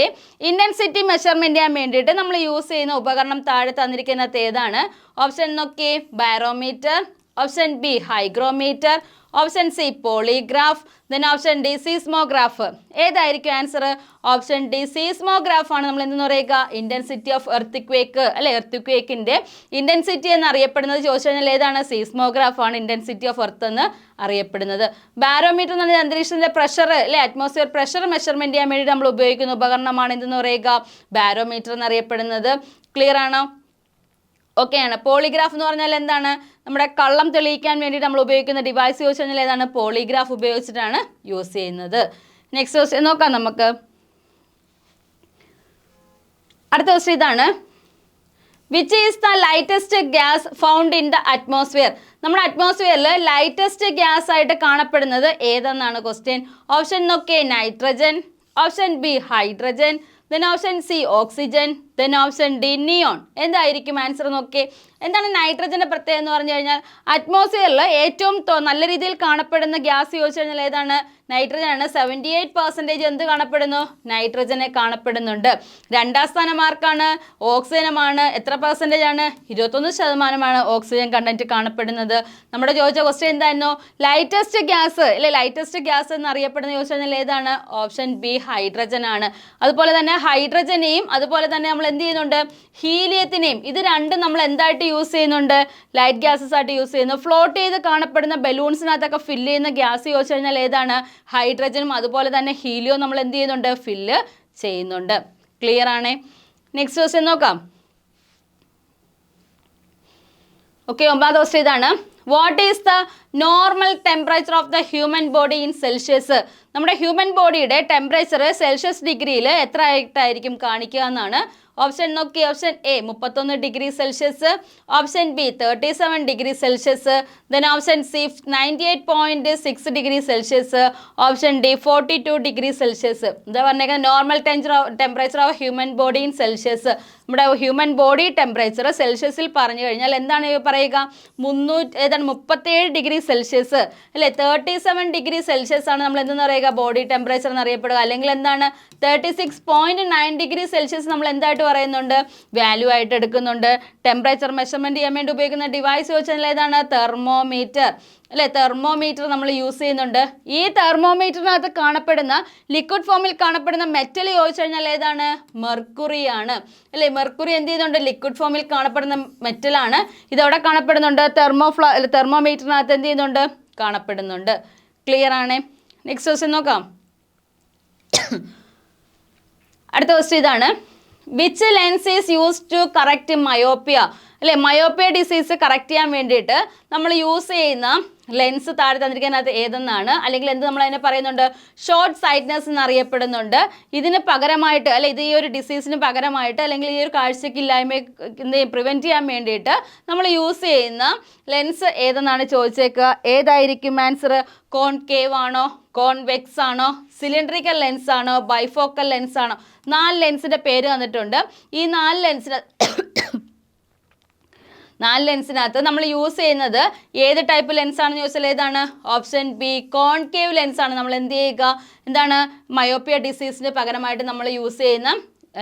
ഇൻറ്റൻസിറ്റി മെഷർമെൻറ്റ് ചെയ്യാൻ വേണ്ടിയിട്ട് നമ്മൾ യൂസ് ചെയ്യുന്ന ഉപകരണം താഴെ തന്നിരിക്കുന്നത് ഏതാണ്? ഓപ്ഷൻ നോക്കി, barometer, option B hygrometer, option C polygraph, then option D seismograph. ഏതായിരിക്കും ആൻസർ? ഓപ്ഷൻ ഡി സീസ്മോഗ്രാഫ് ആണ് നമ്മൾ എന്തെന്ന് പറയുക, ഇൻറ്റൻസിറ്റി ഓഫ് എർത്ത് അല്ലെ. എർത്ത് ഇൻറ്റൻസിറ്റി എന്ന് അറിയപ്പെടുന്നത് ചോദിച്ചു കഴിഞ്ഞാൽ ഏതാണ്, സീസ്മോഗ്രാഫ് ആണ് ഇൻറ്റൻസിറ്റി ഓഫ് എർത്ത് എന്ന് അറിയപ്പെടുന്നത്. ബാരോമീറ്റർ എന്ന് പറഞ്ഞാൽ അന്തരീക്ഷത്തിൻ്റെ പ്രഷർ അല്ലെ, അറ്റ്മോസ്ഫിയർ പ്രഷർ മെഷർമെൻറ്റ് ചെയ്യാൻ വേണ്ടി നമ്മൾ ഉപയോഗിക്കുന്ന ഉപകരണമാണ് എന്തെന്ന് പറയുക, ബാരോമീറ്റർ എന്നറിയപ്പെടുന്നത്. ക്ലിയർ ആണോ? ഓക്കെ ആണ്. പോളിഗ്രാഫ് എന്ന് പറഞ്ഞാൽ എന്താണ്, നമ്മുടെ കള്ളം തെളിയിക്കാൻ വേണ്ടിയിട്ട് നമ്മൾ ഉപയോഗിക്കുന്ന ഡിവൈസ് ചോദിച്ചു കഴിഞ്ഞാൽ ഏതാണ്, പോളിഗ്രാഫ് ഉപയോഗിച്ചിട്ടാണ് യൂസ് ചെയ്യുന്നത്. നെക്സ്റ്റ് ക്വസ്റ്റ്യൻ നോക്കാം നമുക്ക്. അടുത്ത ക്വസ്റ്റ്യൻ ഇതാണ്, which is the lightest gas found in the atmosphere. നമ്മുടെ അറ്റ്മോസ്ഫിയറിൽ ലൈറ്റസ്റ്റ് ഗ്യാസ് ആയിട്ട് കാണപ്പെടുന്നത് ഏതെന്നാണ് ക്വസ്റ്റ്യൻ. ഓപ്ഷൻ നോക്കിയേ, nitrogen, option B hydrogen, then option C oxygen, then option D neon. എന്തായിരിക്കും ആൻസർ നോക്കിയേ. എന്താണ് നൈട്രജൻ്റെ പ്രത്യേകത എന്ന് പറഞ്ഞു കഴിഞ്ഞാൽ, അറ്റ്മോസ്ഫിയറിൽ ഏറ്റവും നല്ല രീതിയിൽ കാണപ്പെടുന്ന ഗ്യാസ് ചോദിച്ചു കഴിഞ്ഞാൽ ഏതാണ്, നൈട്രജൻ ആണ്. 78% എന്ത് കാണപ്പെടുന്നു, നൈട്രജനെ കാണപ്പെടുന്നുണ്ട്. രണ്ടാം സ്ഥാനം ആർക്കാണ്, ഓക്സിജനുമാണ്. എത്ര പെർസെൻറ്റേജ് ആണ്, 21% ഓക്സിജൻ കണ്ടന്റ് കാണപ്പെടുന്നത്. നമ്മുടെ ചോദിച്ച ക്വസ്റ്റ്യൻ എന്തായിരുന്നു, ലൈറ്റസ്റ്റ് ഗ്യാസ് അല്ലെ, ലൈറ്റസ്റ്റ് ഗ്യാസ് എന്നറിയപ്പെടുന്ന ചോദിച്ചു കഴിഞ്ഞാൽ ഏതാണ്, ഓപ്ഷൻ ബി ഹൈഡ്രജൻ ആണ്. അതുപോലെ തന്നെ ഹൈഡ്രജനെയും അതുപോലെ തന്നെ നമ്മൾ നമ്മൾ എന്ത് ചെയ്യുന്നുണ്ട്, ഹീലിയത്തിനെയും ഇത് രണ്ടും നമ്മൾ എന്തായിട്ട് യൂസ് ചെയ്യുന്നുണ്ട്, ലൈറ്റ് ഗ്യാസസ് ആയിട്ട് യൂസ് ചെയ്യുന്നു. ഫ്ലോട്ട് ചെയ്ത് കാണപ്പെടുന്ന ബലൂൺസിനകത്തൊക്കെ ഫില്ല് ചെയ്യുന്ന ഗ്യാസ് ചോദിച്ചു കഴിഞ്ഞാൽ ഏതാണ്, ഹൈഡ്രജനും അതുപോലെ തന്നെ ഹീലിയോ നമ്മൾ എന്ത് ചെയ്യുന്നുണ്ട്, ഫില്ല് ചെയ്യുന്നുണ്ട്. ക്ലിയർ ആണേ. നെക്സ്റ്റ് ക്വസ്റ്റ്യൻ നോക്കാം. ഓക്കെ, 9ാമത്തെ ക്വസ്റ്റ്യൻ ഇതാണ്. What is the normal temperature of the human body in Celsius? നമ്മുടെ ഹ്യൂമൻ ബോഡിയുടെ ടെമ്പറേച്ചർ സെൽഷ്യസ് ഡിഗ്രിയിൽ എത്ര ആയിട്ടായിരിക്കും കാണിക്കുക എന്നാണ്. ഓപ്ഷൻ നോക്കി. Option A 31 degree Celsius, option B 37 degree Celsius, then option C 98.6 degree Celsius, option D 42 degree Celsius. എന്താ പറഞ്ഞേക്കുന്നത്, normal temperature of human body in Celsius. നമ്മുടെ ഹ്യൂമൻ ബോഡി ടെമ്പറേച്ചർ സെൽഷ്യസിൽ പറഞ്ഞു കഴിഞ്ഞാൽ എന്താണ് പറയുക, 37 ഡിഗ്രി സെൽഷ്യസ് അല്ലേ. 37 ഡിഗ്രി സെൽഷ്യസ് ആണ് നമ്മൾ എന്തെന്ന് പറയുക, ബോഡി ടെമ്പറേച്ചർ എന്നറിയപ്പെടുക. അല്ലെങ്കിൽ എന്താണ് 36.9 ഡിഗ്രി സെൽഷ്യസ് നമ്മൾ എന്തായിട്ട് പറയുന്നുണ്ട്, വാല്യൂ ആയിട്ട് എടുക്കുന്നുണ്ട്. ടെമ്പറേച്ചർ മെഷർമെന്റ് ചെയ്യാൻ വേണ്ടി ഉപയോഗിക്കുന്ന ഡിവൈസ് ചോദിച്ചാൽ ഏതാണ്, തെർമോമീറ്റർ അല്ലേ. തെർമോമീറ്റർ നമ്മൾ യൂസ് ചെയ്യുന്നുണ്ട്. ഈ തെർമോമീറ്ററിനകത്ത് കാണപ്പെടുന്ന ലിക്വിഡ് ഫോമിൽ കാണപ്പെടുന്ന മെറ്റൽ ചോദിച്ചു കഴിഞ്ഞാൽ ഏതാണ്, മെർക്കുറി ആണ് അല്ലേ. മെർക്കുറി എന്ത് ചെയ്യുന്നുണ്ട്, ലിക്വിഡ് ഫോമിൽ കാണപ്പെടുന്ന മെറ്റലാണ്. ഇതവിടെ കാണപ്പെടുന്നുണ്ട്, തെർമോമീറ്ററിനകത്ത് എന്ത് ചെയ്യുന്നുണ്ട്, കാണപ്പെടുന്നുണ്ട്. ക്ലിയർ ആണ്. നെക്സ്റ്റ് ക്വസ്റ്റ്യൻ നോക്കാം. അടുത്ത ക്വസ്റ്റ്യൻ ഇതാണ്. Which lens is use to correct myopia അല്ലേ. മയോപ്പിയ ഡിസീസ് കറക്റ്റ് ചെയ്യാൻ വേണ്ടിയിട്ട് നമ്മൾ യൂസ് ചെയ്യുന്ന ലെൻസ് താഴെ തന്നിരിക്കുന്നതിനകത്ത് ഏതെന്നാണ്, അല്ലെങ്കിൽ എന്ത് നമ്മൾ അതിനെ പറയുന്നുണ്ട്, ഷോർട്ട് സൈറ്റ്നെസ് എന്നറിയപ്പെടുന്നുണ്ട്. ഇതിന് പകരമായിട്ട് അല്ലെ, ഇത് ഈ ഒരു ഡിസീസിന് പകരമായിട്ട് അല്ലെങ്കിൽ ഈ ഒരു കാഴ്ചക്കില്ലായ്മയെ പ്രിവെൻറ്റ് ചെയ്യാൻ വേണ്ടിയിട്ട് നമ്മൾ യൂസ് ചെയ്യുന്ന ലെൻസ് ഏതെന്നാണ് ചോദിച്ചേക്കുക. ഏതായിരിക്കും ആൻസർ? കോൺകേവ് ആണോ, കോൺവെക്സ് ആണോ, സിലിണ്ടറിക്കൽ ലെൻസ് ആണോ, ബൈഫോക്കൽ ലെൻസ് ആണോ? 4 ലെൻസിൻ്റെ പേര് തന്നിട്ടുണ്ട്. ഈ 4 ലെൻസിനകത്ത് നമ്മൾ യൂസ് ചെയ്യുന്നത് ഏത് ടൈപ്പ് ലെൻസ് ആണെന്ന് ചോദിച്ചാൽ ഏതാണ്, ഓപ്ഷൻ ബി കോൺകേവ് ലെൻസ് ആണ്. നമ്മൾ എന്ത് ചെയ്യുക, എന്താണ് മയോപ്പിയ ഡിസീസിന് പകരമായിട്ട് നമ്മൾ യൂസ് ചെയ്യുന്ന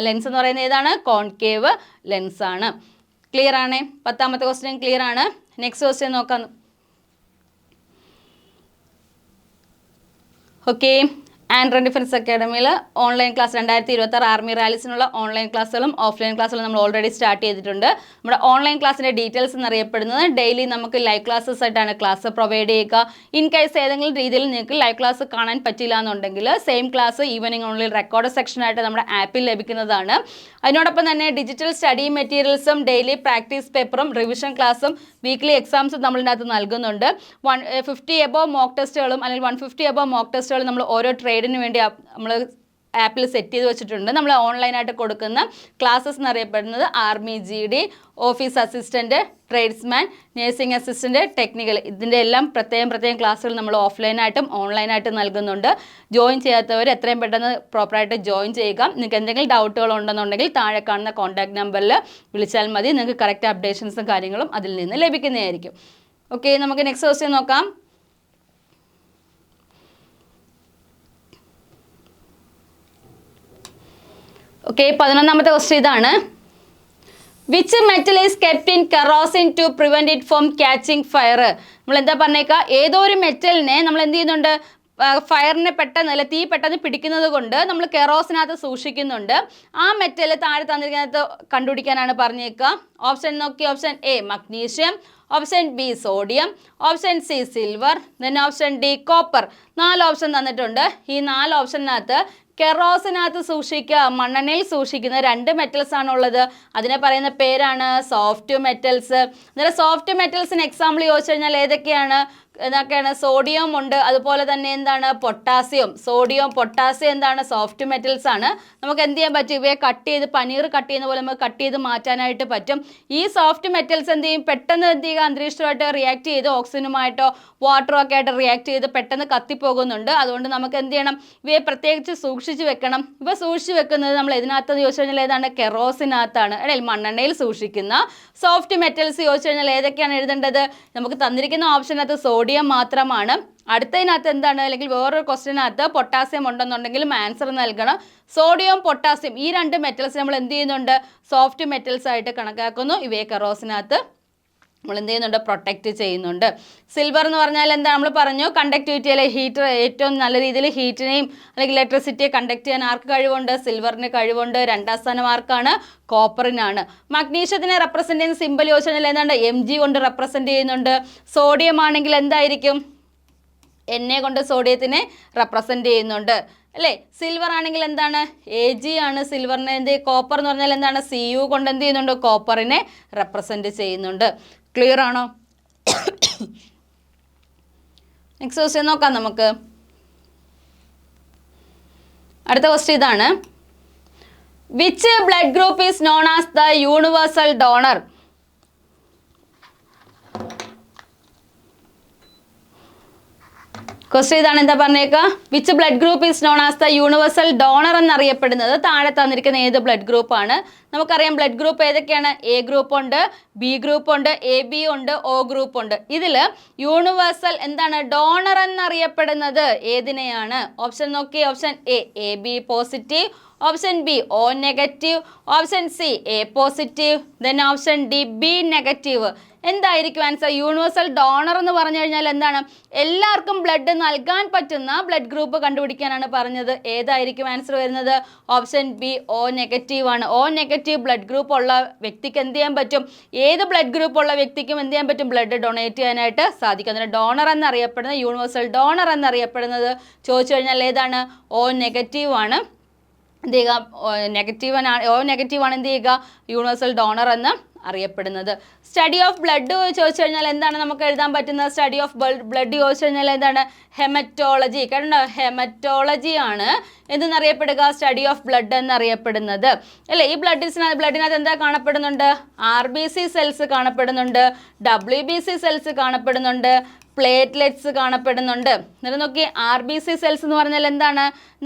ലെൻസ് എന്ന് പറയുന്നത് ഏതാണ്, കോൺകേവ് ലെൻസ് ആണ്. ക്ലിയർ ആണ്. 10ാമത്തെ ക്വസ്റ്റ്യൻ ക്ലിയർ ആണ്. നെക്സ്റ്റ് ക്വസ്റ്റ്യൻ നോക്കാം. ഓക്കെ, ആൻഡ്രൻ ഡിഫൻസ് അക്കാഡമിയിൽ ഓൺലൈൻ ക്ലാസ് 2026 ആർമി റാലീസിനുള്ള ഓൺലൈൻ ക്ലാസ്സുകളും ഓഫ്ലൈൻ ക്ലാസ്സുകളും നമ്മൾ ഓൾറെഡി സ്റ്റാർട്ട് ചെയ്തിട്ടുണ്ട്. നമ്മുടെ ഓൺലൈൻ ക്ലാസ്സിൻ്റെ ഡീറ്റെയിൽസ് എന്നറിയപ്പെടുന്നത് ഡെയിലി നമുക്ക് ലൈവ് ക്ലാസ്സസ് ആയിട്ടാണ് ക്ലാസ് പ്രൊവൈഡ് ചെയ്യുക. ഇൻ കേസ് ഏതെങ്കിലും രീതിയിൽ നിങ്ങൾക്ക് ലൈവ് ക്ലാസ് കാണാൻ പറ്റില്ല എന്നുണ്ടെങ്കിൽ same class evening only record സെക്ഷനായിട്ട് നമ്മുടെ ആപ്പിൽ ലഭിക്കുന്നതാണ്. അതിനോടൊപ്പം തന്നെ ഡിജിറ്റൽ സ്റ്റഡി മെറ്റീരിയൽസും ഡെയിലി പ്രാക്ടീസ് പേപ്പറും റിവിഷൻ ക്ലാസ്സും വീക്ക്ലി എക്സാംസും നമ്മളിതിനകത്ത് നൽകുന്നുണ്ട്. 150 എബോവ് മോക്ക് ടെസ്റ്റുകളും അല്ലെങ്കിൽ 150 എബോവ് മോക്ക് ടെസ്റ്റുകളും നമ്മൾ ഓരോ ട്രേഡിന് വേണ്ടി നമ്മൾ ആപ്പിൽ സെറ്റ് ചെയ്ത് വെച്ചിട്ടുണ്ട്. നമ്മൾ ഓൺലൈനായിട്ട് കൊടുക്കുന്ന ക്ലാസ്സസ് എന്നറിയപ്പെടുന്നത് army GD, office assistant, tradesman, nursing assistant, technical, ഇതിൻ്റെ എല്ലാം പ്രത്യേകം ക്ലാസ്സുകൾ നമ്മൾ ഓഫ്ലൈനായിട്ടും ഓൺലൈനായിട്ടും നൽകുന്നുണ്ട്. ജോയിൻ ചെയ്യാത്തവർ എത്രയും പെട്ടെന്ന് പ്രോപ്പറായിട്ട് ജോയിൻ ചെയ്യുക. നിങ്ങൾക്ക് എന്തെങ്കിലും ഡൗട്ടുകൾ ഉണ്ടെന്നുണ്ടെങ്കിൽ താഴെ കാണുന്ന കോൺടാക്ട് നമ്പറിൽ വിളിച്ചാൽ മതി. നിങ്ങൾക്ക് കറക്റ്റ് അപ്ഡേഷൻസും കാര്യങ്ങളും അതിൽ നിന്ന് ലഭിക്കുന്നതായിരിക്കും. ഓക്കെ, നമുക്ക് നെക്സ്റ്റ് ക്വസ്റ്റ്യൻ നോക്കാം. ഓക്കെ, 11ാമത്തെ ക്വസ്റ്റ്യൻ ഇതാണ്. Which metal is kept in kerosene to prevent it from catching fire? നമ്മൾ എന്താ പറഞ്ഞേക്കുക, ഏതോ ഒരു മെറ്റലിനെ നമ്മൾ എന്ത് ചെയ്യുന്നുണ്ട്, ഫയറിനെ പെട്ടെന്ന് അല്ലെ തീ പെട്ടെന്ന് പിടിക്കുന്നത് കൊണ്ട് നമ്മൾ കെറോസിനകത്ത് സൂക്ഷിക്കുന്നുണ്ട്. ആ മെറ്റൽ താഴെ തന്നിരിക്കുന്നതിനകത്ത് കണ്ടുപിടിക്കാനാണ് പറഞ്ഞേക്കുക. ഓപ്ഷൻ നോക്കി. Option A magnesium, option B sodium, option C silver, then option D copper. 4 option തന്നിട്ടുണ്ട്. ഈ 4 ഓപ്ഷനകത്ത് കെറോസിനകത്ത് സൂക്ഷിക്കുക, മണ്ണെണ്ണയിൽ സൂക്ഷിക്കുന്ന 2 മെറ്റൽസ് ആണുള്ളത്. അതിനെ പറയുന്ന പേരാണ് സോഫ്റ്റ് മെറ്റൽസ്. അന്നേരം സോഫ്റ്റ് മെറ്റൽസിന് എക്സാമ്പിൾ ചോദിച്ചു കഴിഞ്ഞാൽ ഏതൊക്കെയാണ്? സോഡിയം ഉണ്ട്, അതുപോലെ തന്നെ എന്താണ് പൊട്ടാസ്യം. സോഡിയം, പൊട്ടാസ്യം എന്താണ് സോഫ്റ്റ് മെറ്റൽസ് ആണ്. നമുക്ക് എന്ത് ചെയ്യാൻ പറ്റും, ഇവയെ കട്ട് ചെയ്ത് പനീർ കട്ട് ചെയ്യുന്ന പോലെ നമുക്ക് കട്ട് ചെയ്ത് മാറ്റാനായിട്ട് പറ്റും. ഈ സോഫ്റ്റ് മെറ്റൽസ് എന്ത് ചെയ്യും, പെട്ടെന്ന് എന്ത് ചെയ്യുക, അന്തരീക്ഷമായിട്ട് റിയാക്ട് ചെയ്ത് ഓക്സിജനുമായിട്ടോ വാട്ടറോ ഒക്കെ ആയിട്ട് റിയാക്ട് ചെയ്ത് പെട്ടെന്ന് കത്തിപ്പോകുന്നുണ്ട്. അതുകൊണ്ട് നമുക്ക് എന്ത് ചെയ്യണം, ഇവയെ പ്രത്യേകിച്ച് സൂക്ഷിച്ച് വെക്കണം. ഇവ സൂക്ഷിച്ച് വെക്കുന്നത് നമ്മൾ ഇതിനകത്ത് ചോദിച്ചു കഴിഞ്ഞാൽ ഏതാണ്, കെറോസിനകത്താണ്. അല്ലെങ്കിൽ മണ്ണെണ്ണയിൽ സൂക്ഷിക്കുന്ന സോഫ്റ്റ് മെറ്റൽസ് ചോദിച്ചു കഴിഞ്ഞാൽ ഏതൊക്കെയാണ് എഴുതേണ്ടത്? നമുക്ക് തന്നിരിക്കുന്ന ഓപ്ഷനകത്ത് സോഡിയം മാത്രമാണ്. അടുത്തതിനകത്ത് എന്താണ്, അല്ലെങ്കിൽ വേറൊരു ക്വസ്റ്റ്യനകത്ത് പൊട്ടാസ്യം ഉണ്ടെന്നുണ്ടെങ്കിലും ആൻസർ നൽകണം. സോഡിയം, പൊട്ടാസ്യം ഈ 2 മെറ്റൽസ് നമ്മൾ എന്ത് ചെയ്യുന്നുണ്ട്, സോഫ്റ്റ് മെറ്റൽസ് ആയിട്ട് കണക്കാക്കുന്നു. ഇവയെ കെറോസിനകത്ത് നമ്മൾ എന്ത് ചെയ്യുന്നുണ്ട്, പ്രൊട്ടക്റ്റ് ചെയ്യുന്നുണ്ട്. സിൽവർ എന്ന് പറഞ്ഞാൽ എന്താ, നമ്മൾ പറഞ്ഞു കണ്ടക്ടിവിറ്റി അല്ലെ, ഹീറ്റർ ഏറ്റവും നല്ല രീതിയിൽ ഹീറ്റിനെയും അല്ലെങ്കിൽ ഇലക്ട്രിസിറ്റിയെ കണ്ടക്ട് ചെയ്യാൻ ആർക്ക് കഴിവുണ്ട്, സിൽവറിന് കഴിവുണ്ട്. രണ്ടാം സ്ഥാനം ആർക്കാണ്, കോപ്പറിനാണ്. മഗ്നീഷ്യത്തിനെ റെപ്രസെന്റ് ചെയ്യുന്ന സിമ്പൽ ചോദിച്ചാൽ എന്താണ്, Mg കൊണ്ട് റെപ്രസെന്റ് ചെയ്യുന്നുണ്ട്. സോഡിയം ആണെങ്കിൽ എന്തായിരിക്കും, Na കൊണ്ട് സോഡിയത്തിനെ റെപ്രസെന്റ് ചെയ്യുന്നുണ്ട് അല്ലേ. സിൽവർ ആണെങ്കിൽ എന്താണ്, Ag ആണ് സിൽവറിനെ. എന്ത്, കോപ്പർ എന്ന് പറഞ്ഞാൽ എന്താണ്, Cu കൊണ്ട് എന്ത് ചെയ്യുന്നുണ്ട്, കോപ്പറിനെ റെപ്രസെന്റ് ചെയ്യുന്നുണ്ട്. ക്ലിയർ ആണോ? നെക്സ്റ്റ് ക്വസ്റ്റ്യൻ നോക്കാം നമുക്ക്. അടുത്ത ക്വസ്റ്റ്യൻ ഇതാണ്, which blood group is known as the universal donor? Question ഇതാണ്, എന്താ പറഞ്ഞേക്കുക, which blood group is known as the universal donor എന്നറിയപ്പെടുന്നത് താഴെ തന്നിരിക്കുന്ന ഏത് ബ്ലഡ് ഗ്രൂപ്പാണ്? നമുക്കറിയാം ബ്ലഡ് ഗ്രൂപ്പ് ഏതൊക്കെയാണ്, എ ഗ്രൂപ്പ് ഉണ്ട്, ബി ഗ്രൂപ്പ് ഉണ്ട്, AB ഉണ്ട്, O ഗ്രൂപ്പ് ഉണ്ട്. ഇതിൽ യൂണിവേഴ്സൽ എന്താണ്, ഡോണർ എന്നറിയപ്പെടുന്നത് ഏതിനെയാണ്? ഓപ്ഷൻ നോക്കി, option AB positive, option B O negative, option C A positive, then option D B negative. എന്തായിരിക്കും ആൻസർ? യൂണിവേഴ്സൽ ഡോണർ എന്ന് പറഞ്ഞു കഴിഞ്ഞാൽ എന്താണ്, എല്ലാവർക്കും ബ്ലഡ് നൽകാൻ പറ്റുന്ന ബ്ലഡ് ഗ്രൂപ്പ് കണ്ടുപിടിക്കാനാണ് പറഞ്ഞത്. ഏതായിരിക്കും ആൻസർ വരുന്നത്? ഓപ്ഷൻ ബി O നെഗറ്റീവ് ആണ്. O നെഗറ്റീവ് ബ്ലഡ് ഗ്രൂപ്പ് ഉള്ള വ്യക്തിക്ക് എന്ത് ചെയ്യാൻ പറ്റും, ഏത് ബ്ലഡ് ഗ്രൂപ്പ് ഉള്ള വ്യക്തിക്കും എന്ത് ചെയ്യാൻ പറ്റും, ബ്ലഡ് ഡൊണേറ്റ് ചെയ്യാനായിട്ട് സാധിക്കും. അതിന് ഡോണർ എന്നറിയപ്പെടുന്നത്, യൂണിവേഴ്സൽ ഡോണർ എന്നറിയപ്പെടുന്നത് ചോദിച്ചു കഴിഞ്ഞാൽ ഏതാണ്, O നെഗറ്റീവ് ആണ്. എന്ത് ചെയ്യുക, O നെഗറ്റീവ് ആണ് എന്ത് ചെയ്യുക, യൂണിവേഴ്സൽ ഡോണർ എന്ന് അറിയപ്പെടുന്നത്. സ്റ്റഡി ഓഫ് ബ്ലഡ് ചോദിച്ചു കഴിഞ്ഞാൽ എന്താണ് നമുക്ക് എഴുതാൻ പറ്റുന്നത്? സ്റ്റഡി ഓഫ് ബ്ലഡ് ചോദിച്ചു കഴിഞ്ഞാൽ എന്താണ്, ഹെമറ്റോളജി. കാരണം ഹെമറ്റോളജി ആണ് എന്തെന്നറിയപ്പെടുക, സ്റ്റഡി ഓഫ് ബ്ലഡ് എന്നറിയപ്പെടുന്നത് അല്ലേ. ഈ ബ്ലഡിനകത്ത് എന്താ കാണപ്പെടുന്നുണ്ട്, RBC സെൽസ് കാണപ്പെടുന്നുണ്ട്, WBC സെൽസ് കാണപ്പെടുന്നുണ്ട്, പ്ലേറ്റ്ലെറ്റ്സ് കാണപ്പെടുന്നുണ്ട്. എന്നിട്ട് നോക്കി, RBC സെൽസ് എന്ന് പറഞ്ഞാൽ എന്താണ്,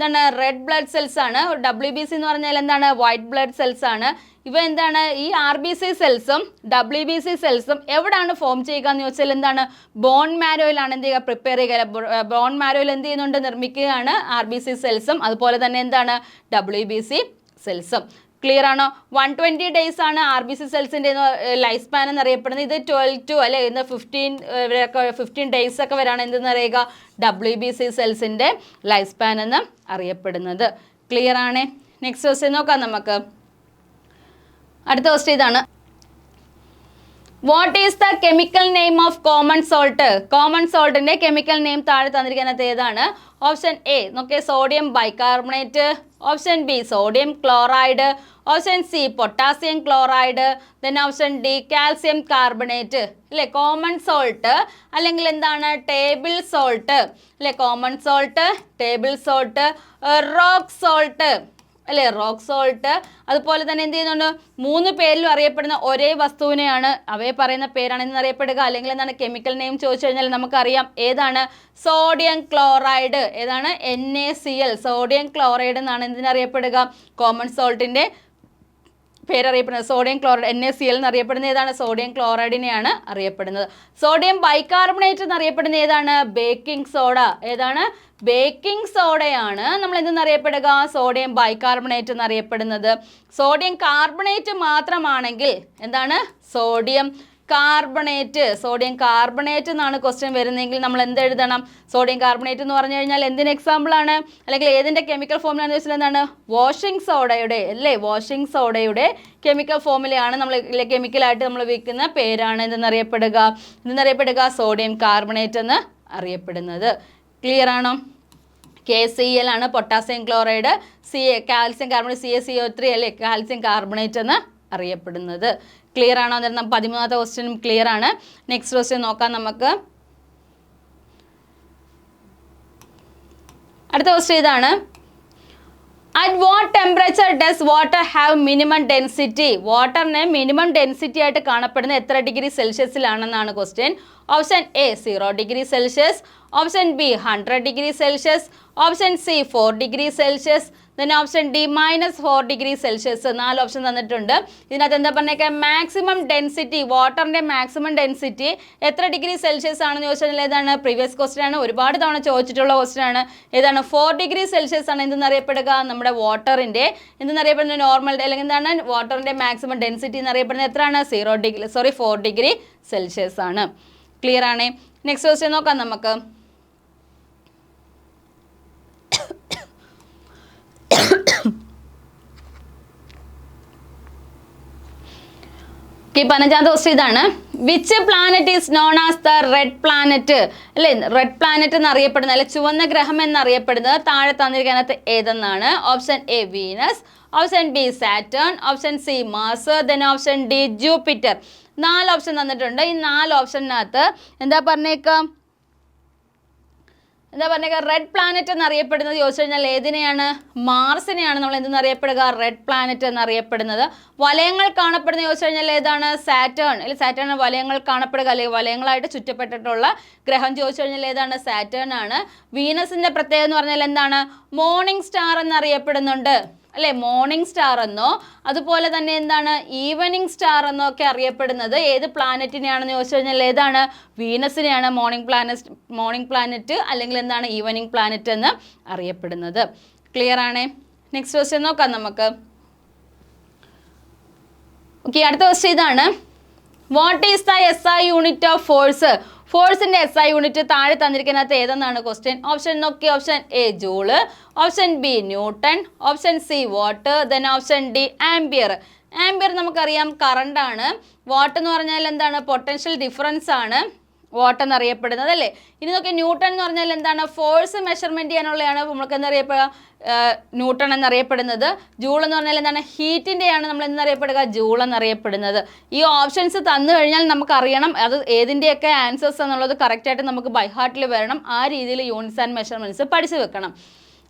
റെഡ് ബ്ലഡ് സെൽസ് ആണ്. WBC എന്ന് പറഞ്ഞാൽ എന്താണ്, വൈറ്റ് ബ്ലഡ് സെൽസ് ആണ്. ഇവ എന്താണ്, ഈ RBC സെൽസും WBC സെൽസും എവിടെയാണ് ഫോം ചെയ്യുക എന്ന് ചോദിച്ചാൽ എന്താണ്, ബോൺ മാരോയിലാണ് എന്ത് ചെയ്യുക, പ്രിപ്പയർ ചെയ്യുക. ബോൺ മാരോയിൽ എന്ത് ചെയ്യുന്നുണ്ട്, നിർമ്മിക്കുകയാണ് RBC സെൽസും അതുപോലെ തന്നെ എന്താണ്, WBC സെൽസും. ക്ലിയർ ആണോ? 120 ഡേയ്സ് ആണ് RBC സെൽസിൻ്റെ ലൈഫ് സ്പാൻ എന്നറിയപ്പെടുന്നത്. ഇത് 12 to അല്ലെ 15 ഡേയ്സ് ഒക്കെ വരാണ് എന്തെന്ന് അറിയുക, WBC സെൽസിൻ്റെ ലൈഫ് സ്പാൻ എന്ന് അറിയപ്പെടുന്നത്. ക്ലിയർ ആണേ? നെക്സ്റ്റ് ക്വസ്റ്റ്യൻ നോക്കാം നമുക്ക്. അടുത്ത ക്വസ്റ്റ്യൻ ഇതാണ്, what is the chemical name of common salt? Common സോൾട്ടിന്റെ കെമിക്കൽ നെയിം താഴെ തന്നിരിക്കുന്നത് ഏതാണ്? ഓപ്ഷൻ എ നോക്കിയ sodium bicarbonate, option B sodium chloride, option C potassium chloride, then option D calcium carbonate. അല്ലേ, കോമൺ സോൾട്ട് അല്ലെങ്കിൽ എന്താണ്, table salt അല്ലേ, common salt, table salt, rock salt അല്ലേ, റോക്ക് സോൾട്ട്. അതുപോലെ തന്നെ എന്ത് ചെയ്യുന്നുണ്ട്, 3 പേരിലും അറിയപ്പെടുന്ന ഒരേ വസ്തുവിനെയാണ് അവയെ പറയുന്ന പേരാണ് എന്നറിയപ്പെടുക. അല്ലെങ്കിൽ എന്താണ് കെമിക്കൽ നെയിം ചോദിച്ചു കഴിഞ്ഞാൽ നമുക്കറിയാം ഏതാണ്, സോഡിയം ക്ലോറൈഡ്. ഏതാണ്, NaCl, സോഡിയം ക്ലോറൈഡ് എന്നാണ് എന്തിനറിയപ്പെടുക, കോമൺ സോൾട്ടിൻ്റെ പേരറിയപ്പെടുന്നത്. സോഡിയം ക്ലോറൈഡ് NaCl എന്നറിയപ്പെടുന്നത് ഏതാണ്, സോഡിയം ക്ലോറൈഡിനെയാണ് അറിയപ്പെടുന്നത്. സോഡിയം ബൈകാർബണേറ്റ് എന്നറിയപ്പെടുന്നത് ഏതാണ്, ബേക്കിംഗ് സോഡ. ഏതാണ്, ബേക്കിംഗ് സോഡയാണ് നമ്മൾ എന്തെന്നറിയപ്പെടുക, സോഡിയം ബൈകാർബണേറ്റ് എന്നറിയപ്പെടുന്നത്. സോഡിയം കാർബണേറ്റ് മാത്രമാണെങ്കിൽ എന്താണ്, സോഡിയം കാർബണേറ്റ്. സോഡിയം കാർബണേറ്റ് എന്നാണ് ക്വസ്റ്റ്യൻ വരുന്നതെങ്കിൽ നമ്മൾ എന്ത് എഴുതണം, സോഡിയം കാർബണേറ്റ് എന്ന് പറഞ്ഞു കഴിഞ്ഞാൽ എന്തിന് എക്സാമ്പിൾ ആണ്, അല്ലെങ്കിൽ ഏതിൻ്റെ കെമിക്കൽ ഫോമിലാണെന്ന് വെച്ചാൽ എന്താണ്, വാഷിംഗ് സോഡയുടെ അല്ലേ, വാഷിംഗ് സോഡയുടെ കെമിക്കൽ ഫോമിലാണ് നമ്മൾ കെമിക്കലായിട്ട് നമ്മൾ ഉപയോഗിക്കുന്ന പേരാണ് എന്തെന്നറിയപ്പെടുക, സോഡിയം കാർബണേറ്റ് എന്ന് അറിയപ്പെടുന്നത്. ക്ലിയർ ആണോ? KCl ആണ് potassium chloride, calcium carbonate CaCO3 അല്ലേ, കാൽസ്യം കാർബണേറ്റ് എന്ന് അറിയപ്പെടുന്നത്. ക്ലിയർ ആണോ? അന്നേരം 13ാമത്തെ ക്വസ്റ്റ്യനും ക്ലിയർ ആണ്. നെക്സ്റ്റ് ക്വസ്റ്റ്യൻ നോക്കാം നമുക്ക്. അടുത്ത ക്വസ്റ്റ്യൻ ഇതാണ്, at what temperature does water have minimum density? വാട്ടറിന് മിനിമം ഡെൻസിറ്റി ആയിട്ട് കാണപ്പെടുന്ന എത്ര ഡിഗ്രി സെൽഷ്യസിലാണെന്നാണ് question. Option A 0 degree Celsius, option B 100 degree Celsius, option C 4 degree Celsius, then option D -4 degree Celsius. 4 option തന്നിട്ടുണ്ട്. ഇതിനകത്ത് എന്താ പറഞ്ഞേക്കാം, മാക്സിമം ഡെൻസിറ്റി, വാട്ടറിന്റെ മാക്സിമം ഡെൻസിറ്റി എത്ര ഡിഗ്രി സെൽഷ്യസ് ആണെന്ന് ചോദിച്ചാൽ ഏതാണ്, പ്രീവിയസ് ക്വസ്റ്റ്യൻ ആണ്, ഒരുപാട് തവണ ചോദിച്ചിട്ടുള്ള ക്വസ്റ്റ്യൻ ആണ്. ഏതാണ്, 4 ഡിഗ്രി സെൽഷ്യസ് ആണ് എന്തെന്നറിയപ്പെടുക, നമ്മുടെ വാട്ടറിന്റെ എന്തെന്നറിയപ്പെടുന്ന നോർമൽ അല്ലെങ്കിൽ എന്താണ് വാട്ടറിന്റെ മാക്സിമം ഡെൻസിറ്റി എന്നറിയപ്പെടുന്നത് എത്രയാണ്, 4 ഡിഗ്രി സെൽഷ്യസ് ആണ്. ക്ലിയർ ആണേ. നെക്സ്റ്റ് ക്വസ്റ്റ്യൻ നോക്കാം നമുക്ക്. പതിനഞ്ചാമത്തെ ക്വസ്റ്റ്യൻ ഇതാണ്. Which planet is known as the red planet, അല്ലെ റെഡ് പ്ലാനറ്റ് എന്നറിയപ്പെടുന്നത് അല്ലെ ചുവന്ന ഗ്രഹം എന്നറിയപ്പെടുന്നത് താഴെ തന്നിരിക്കുന്നതിനകത്ത് ഏതെന്നാണ്. Option A Venus, option B Saturn, option C Mars, then option D Jupiter. 4 option തന്നിട്ടുണ്ട്. ഈ 4 ഓപ്ഷനകത്ത് എന്താ പറഞ്ഞേക്കാം, റെഡ് പ്ലാനറ്റ് എന്നറിയപ്പെടുന്നത് ചോദിച്ചു കഴിഞ്ഞാൽ ഏതിനെയാണ്, മാർസിനെയാണ് നമ്മൾ എന്തെന്നറിയപ്പെടുക, റെഡ് പ്ലാനറ്റ് എന്നറിയപ്പെടുന്നത്. വലയങ്ങൾ കാണപ്പെടുന്ന ചോദിച്ചു കഴിഞ്ഞാൽ ഏതാണ്, സാറ്റേൺ, അല്ലെങ്കിൽ സാറ്റേൺ വലയങ്ങൾ കാണപ്പെടുക അല്ലെങ്കിൽ വലയങ്ങളായിട്ട് ചുറ്റപ്പെട്ടിട്ടുള്ള ഗ്രഹം ചോദിച്ചു കഴിഞ്ഞാൽ ഏതാണ്, സാറ്റേൺ ആണ്. വീനസിന്റെ പ്രത്യേകത എന്ന് പറഞ്ഞാൽ എന്താണ്, മോർണിംഗ് സ്റ്റാർ എന്നറിയപ്പെടുന്നുണ്ട് അല്ലെ, മോർണിംഗ് സ്റ്റാർ എന്നോ അതുപോലെ തന്നെ എന്താണ് ഈവനിങ് സ്റ്റാർ എന്നോ ഒക്കെ അറിയപ്പെടുന്നത് ഏത് പ്ലാനറ്റിനെയാണെന്ന് ചോദിച്ചു കഴിഞ്ഞാൽ ഏതാണ്, വീനസിനെയാണ് മോർണിംഗ് പ്ലാനറ്റ് അല്ലെങ്കിൽ എന്താണ് ഈവനിങ് പ്ലാനറ്റ് എന്ന് അറിയപ്പെടുന്നത്. ക്ലിയർ ആണേ. നെക്സ്റ്റ് ക്വസ്റ്റ്യൻ നോക്കാം നമുക്ക്. ഓക്കെ, അടുത്ത ക്വസ്റ്റ്യൻ ഇതാണ്. What is the SI unit of force, ഫോഴ്സിന്റെ SI യൂണിറ്റ് താഴെ തന്നിരിക്കുന്നതിനകത്ത് ഏതെന്നാണ് ക്വസ്റ്റ്യൻ. ഓപ്ഷൻ നോക്കി, option A joule, option B newton, option see what, then option D ampere. Ampere നമുക്കറിയാം കറണ്ട് ആണ്. വാട്ട് എന്ന് പറഞ്ഞാൽ എന്താണ്, പൊട്ടൻഷ്യൽ ഡിഫറൻസ് ആണ് വാട്ട് എന്നറിയപ്പെടുന്നത് അല്ലേ. ഇനി നോക്കി ന്യൂട്ടൺ എന്ന് പറഞ്ഞാൽ എന്താണ്, ഫോഴ്സ് മെഷർമെന്റ് ചെയ്യാനുള്ളതാണ് നമുക്ക് എന്തറിയപ്പെടുക, ന്യൂട്ടൺ എന്നറിയപ്പെടുന്നത്. ജൂൾ എന്ന് പറഞ്ഞാൽ എന്താണ്, ഹീറ്റിൻ്റെയാണ് നമ്മൾ എന്നറിയപ്പെടുക, ജൂൾ എന്നറിയപ്പെടുന്നത്. ഈ ഓപ്ഷൻസ് തന്നു കഴിഞ്ഞാൽ നമുക്കറിയണം അത് ഏതിൻ്റെയൊക്കെ ആൻസേഴ്സ് എന്നുള്ളത് കറക്റ്റായിട്ട് നമുക്ക് ബൈ ഹാർട്ടിൽ വരണം. ആ രീതിയിൽ യൂണിറ്റ്സ് ആൻഡ് മെഷർമെൻറ്റ്സ് പഠിച്ചു വെക്കണം.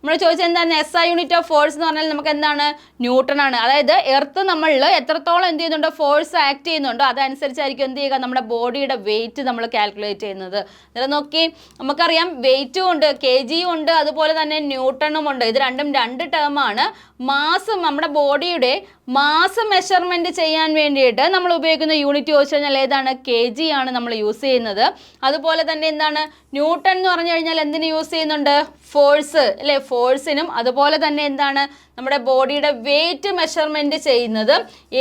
നമ്മൾ ചോദിച്ചത് എന്താണ്, SI യൂണിറ്റ് ഓഫ് ഫോഴ്സ് എന്ന് പറഞ്ഞാൽ നമുക്ക് എന്താണ്, ന്യൂട്ടൺ ആണ്. അതായത് എർത്ത് നമ്മളിൽ എത്രത്തോളം എന്ത് ചെയ്യുന്നുണ്ടോ, ഫോഴ്സ് ആക്ട് ചെയ്യുന്നുണ്ടോ അതനുസരിച്ചായിരിക്കും എന്ത് ചെയ്യുക, നമ്മുടെ ബോഡിയുടെ വെയിറ്റ് നമ്മൾ കാൽക്കുലേറ്റ് ചെയ്യുന്നത്. അതായത് നോക്കി നമുക്കറിയാം വെയിറ്റും ഉണ്ട്, kg ഉണ്ട്, അതുപോലെ തന്നെ ന്യൂട്ടണും ഉണ്ട്. ഇത് രണ്ടും 2 ടേമാണ്. മാസ്, നമ്മുടെ ബോഡിയുടെ മാസ് മെഷർമെൻറ്റ് ചെയ്യാൻ വേണ്ടിയിട്ട് നമ്മൾ ഉപയോഗിക്കുന്ന യൂണിറ്റ് ചോദിച്ചു കഴിഞ്ഞാൽ ഏതാണ്, kg ആണ് നമ്മൾ യൂസ് ചെയ്യുന്നത്. അതുപോലെ തന്നെ എന്താണ്, ന്യൂട്ടൺ എന്ന് പറഞ്ഞു കഴിഞ്ഞാൽ എന്തിന് യൂസ് ചെയ്യുന്നുണ്ട്, ഫോഴ്സ് അല്ലേ, ഫോഴ്സിനും അതുപോലെ തന്നെ എന്താണ് നമ്മുടെ ബോഡിയുടെ വെയിറ്റ് മെഷർമെൻറ്റ് ചെയ്യുന്നത്